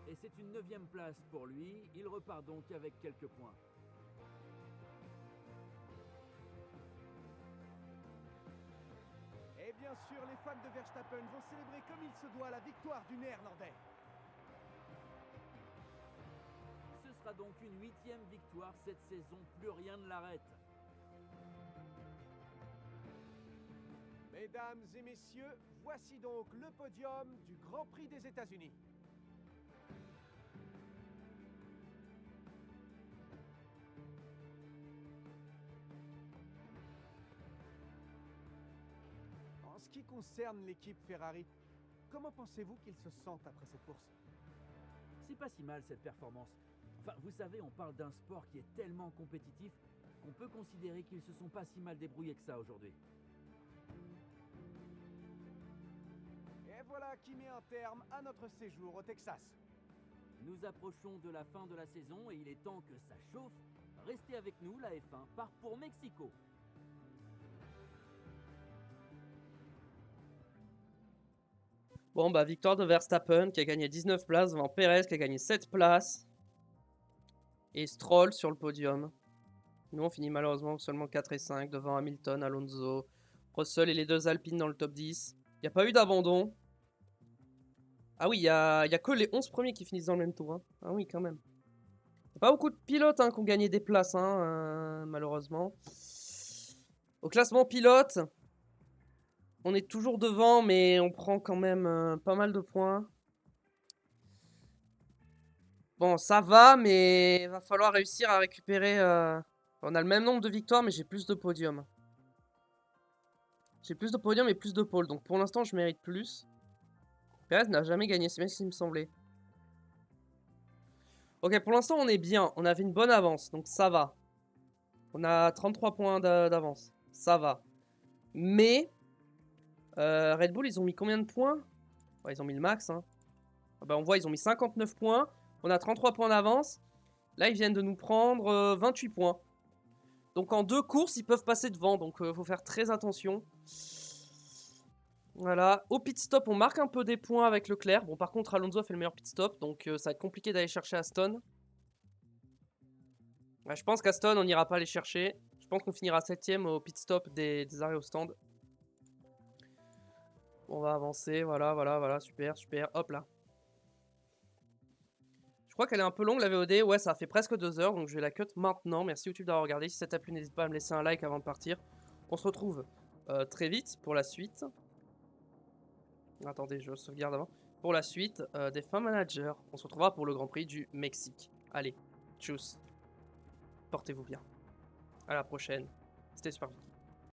Et c'est une 9e place pour lui. Il repart donc avec quelques points. Et bien sûr, les fans de Verstappen vont célébrer comme il se doit la victoire du Néerlandais. Ce sera donc une 8e victoire cette saison. Plus rien ne l'arrête. Mesdames et messieurs, voici donc le podium du Grand Prix des États-Unis. En ce qui concerne l'équipe Ferrari, comment pensez-vous qu'ils se sentent après cette course? C'est pas si mal cette performance. Enfin, vous savez, on parle d'un sport qui est tellement compétitif qu'on peut considérer qu'ils se sont pas si mal débrouillés que ça aujourd'hui. Et voilà qui met un terme à notre séjour au Texas. Nous approchons de la fin de la saison et il est temps que ça chauffe. Restez avec nous, la F1 part pour Mexico. Bon, bah, victoire de Verstappen qui a gagné 19 places devant Perez qui a gagné 7 places. Et Stroll sur le podium. Nous, on finit malheureusement seulement 4 et 5 devant Hamilton, Alonso, Russell et les 2 Alpines dans le top 10. Il n'y a pas eu d'abandon. Ah oui, il y a que les 11 premiers qui finissent dans le même tour. Hein. Ah oui, quand même. Il n'y a pas beaucoup de pilotes qui ont gagné des places, malheureusement. Au classement pilote, on est toujours devant, mais on prend quand même pas mal de points. Bon, ça va, mais il va falloir réussir à récupérer... On a le même nombre de victoires, mais j'ai plus de podiums. J'ai plus de podiums et plus de pôles. Donc pour l'instant, je mérite plus. Perez n'a jamais gagné, c'est bien ce qu'il me semblait. Ok, pour l'instant, on est bien. On avait une bonne avance, donc ça va. On a 33 points d'avance. Ça va. Mais... Red Bull, ils ont mis combien de points? Ouais, ils ont mis le max. Hein. Ah bah, on voit, ils ont mis 59 points. On a 33 points d'avance. Là, ils viennent de nous prendre 28 points. Donc en 2 courses, ils peuvent passer devant. Donc il faut faire très attention. Voilà. Au pit stop, on marque un peu des points avec Leclerc. Bon, par contre, Alonso a fait le meilleur pit stop. Donc ça va être compliqué d'aller chercher Aston. Ouais, je pense qu'Aston, on n'ira pas les chercher. Je pense qu'on finira 7ème au pit stop des arrêts au stand. On va avancer. Voilà. Super. Hop là. Je crois qu'elle est un peu longue la VOD, ouais ça fait presque 2 heures, donc je vais la cut maintenant. Merci YouTube d'avoir regardé, si ça t'a plu n'hésite pas à me laisser un like avant de partir. On se retrouve très vite pour la suite. Attendez, je sauvegarde avant. Pour la suite des F1 Managers, on se retrouvera pour le Grand Prix du Mexique. Allez, tchuss. Portez-vous bien. À la prochaine. C'était super.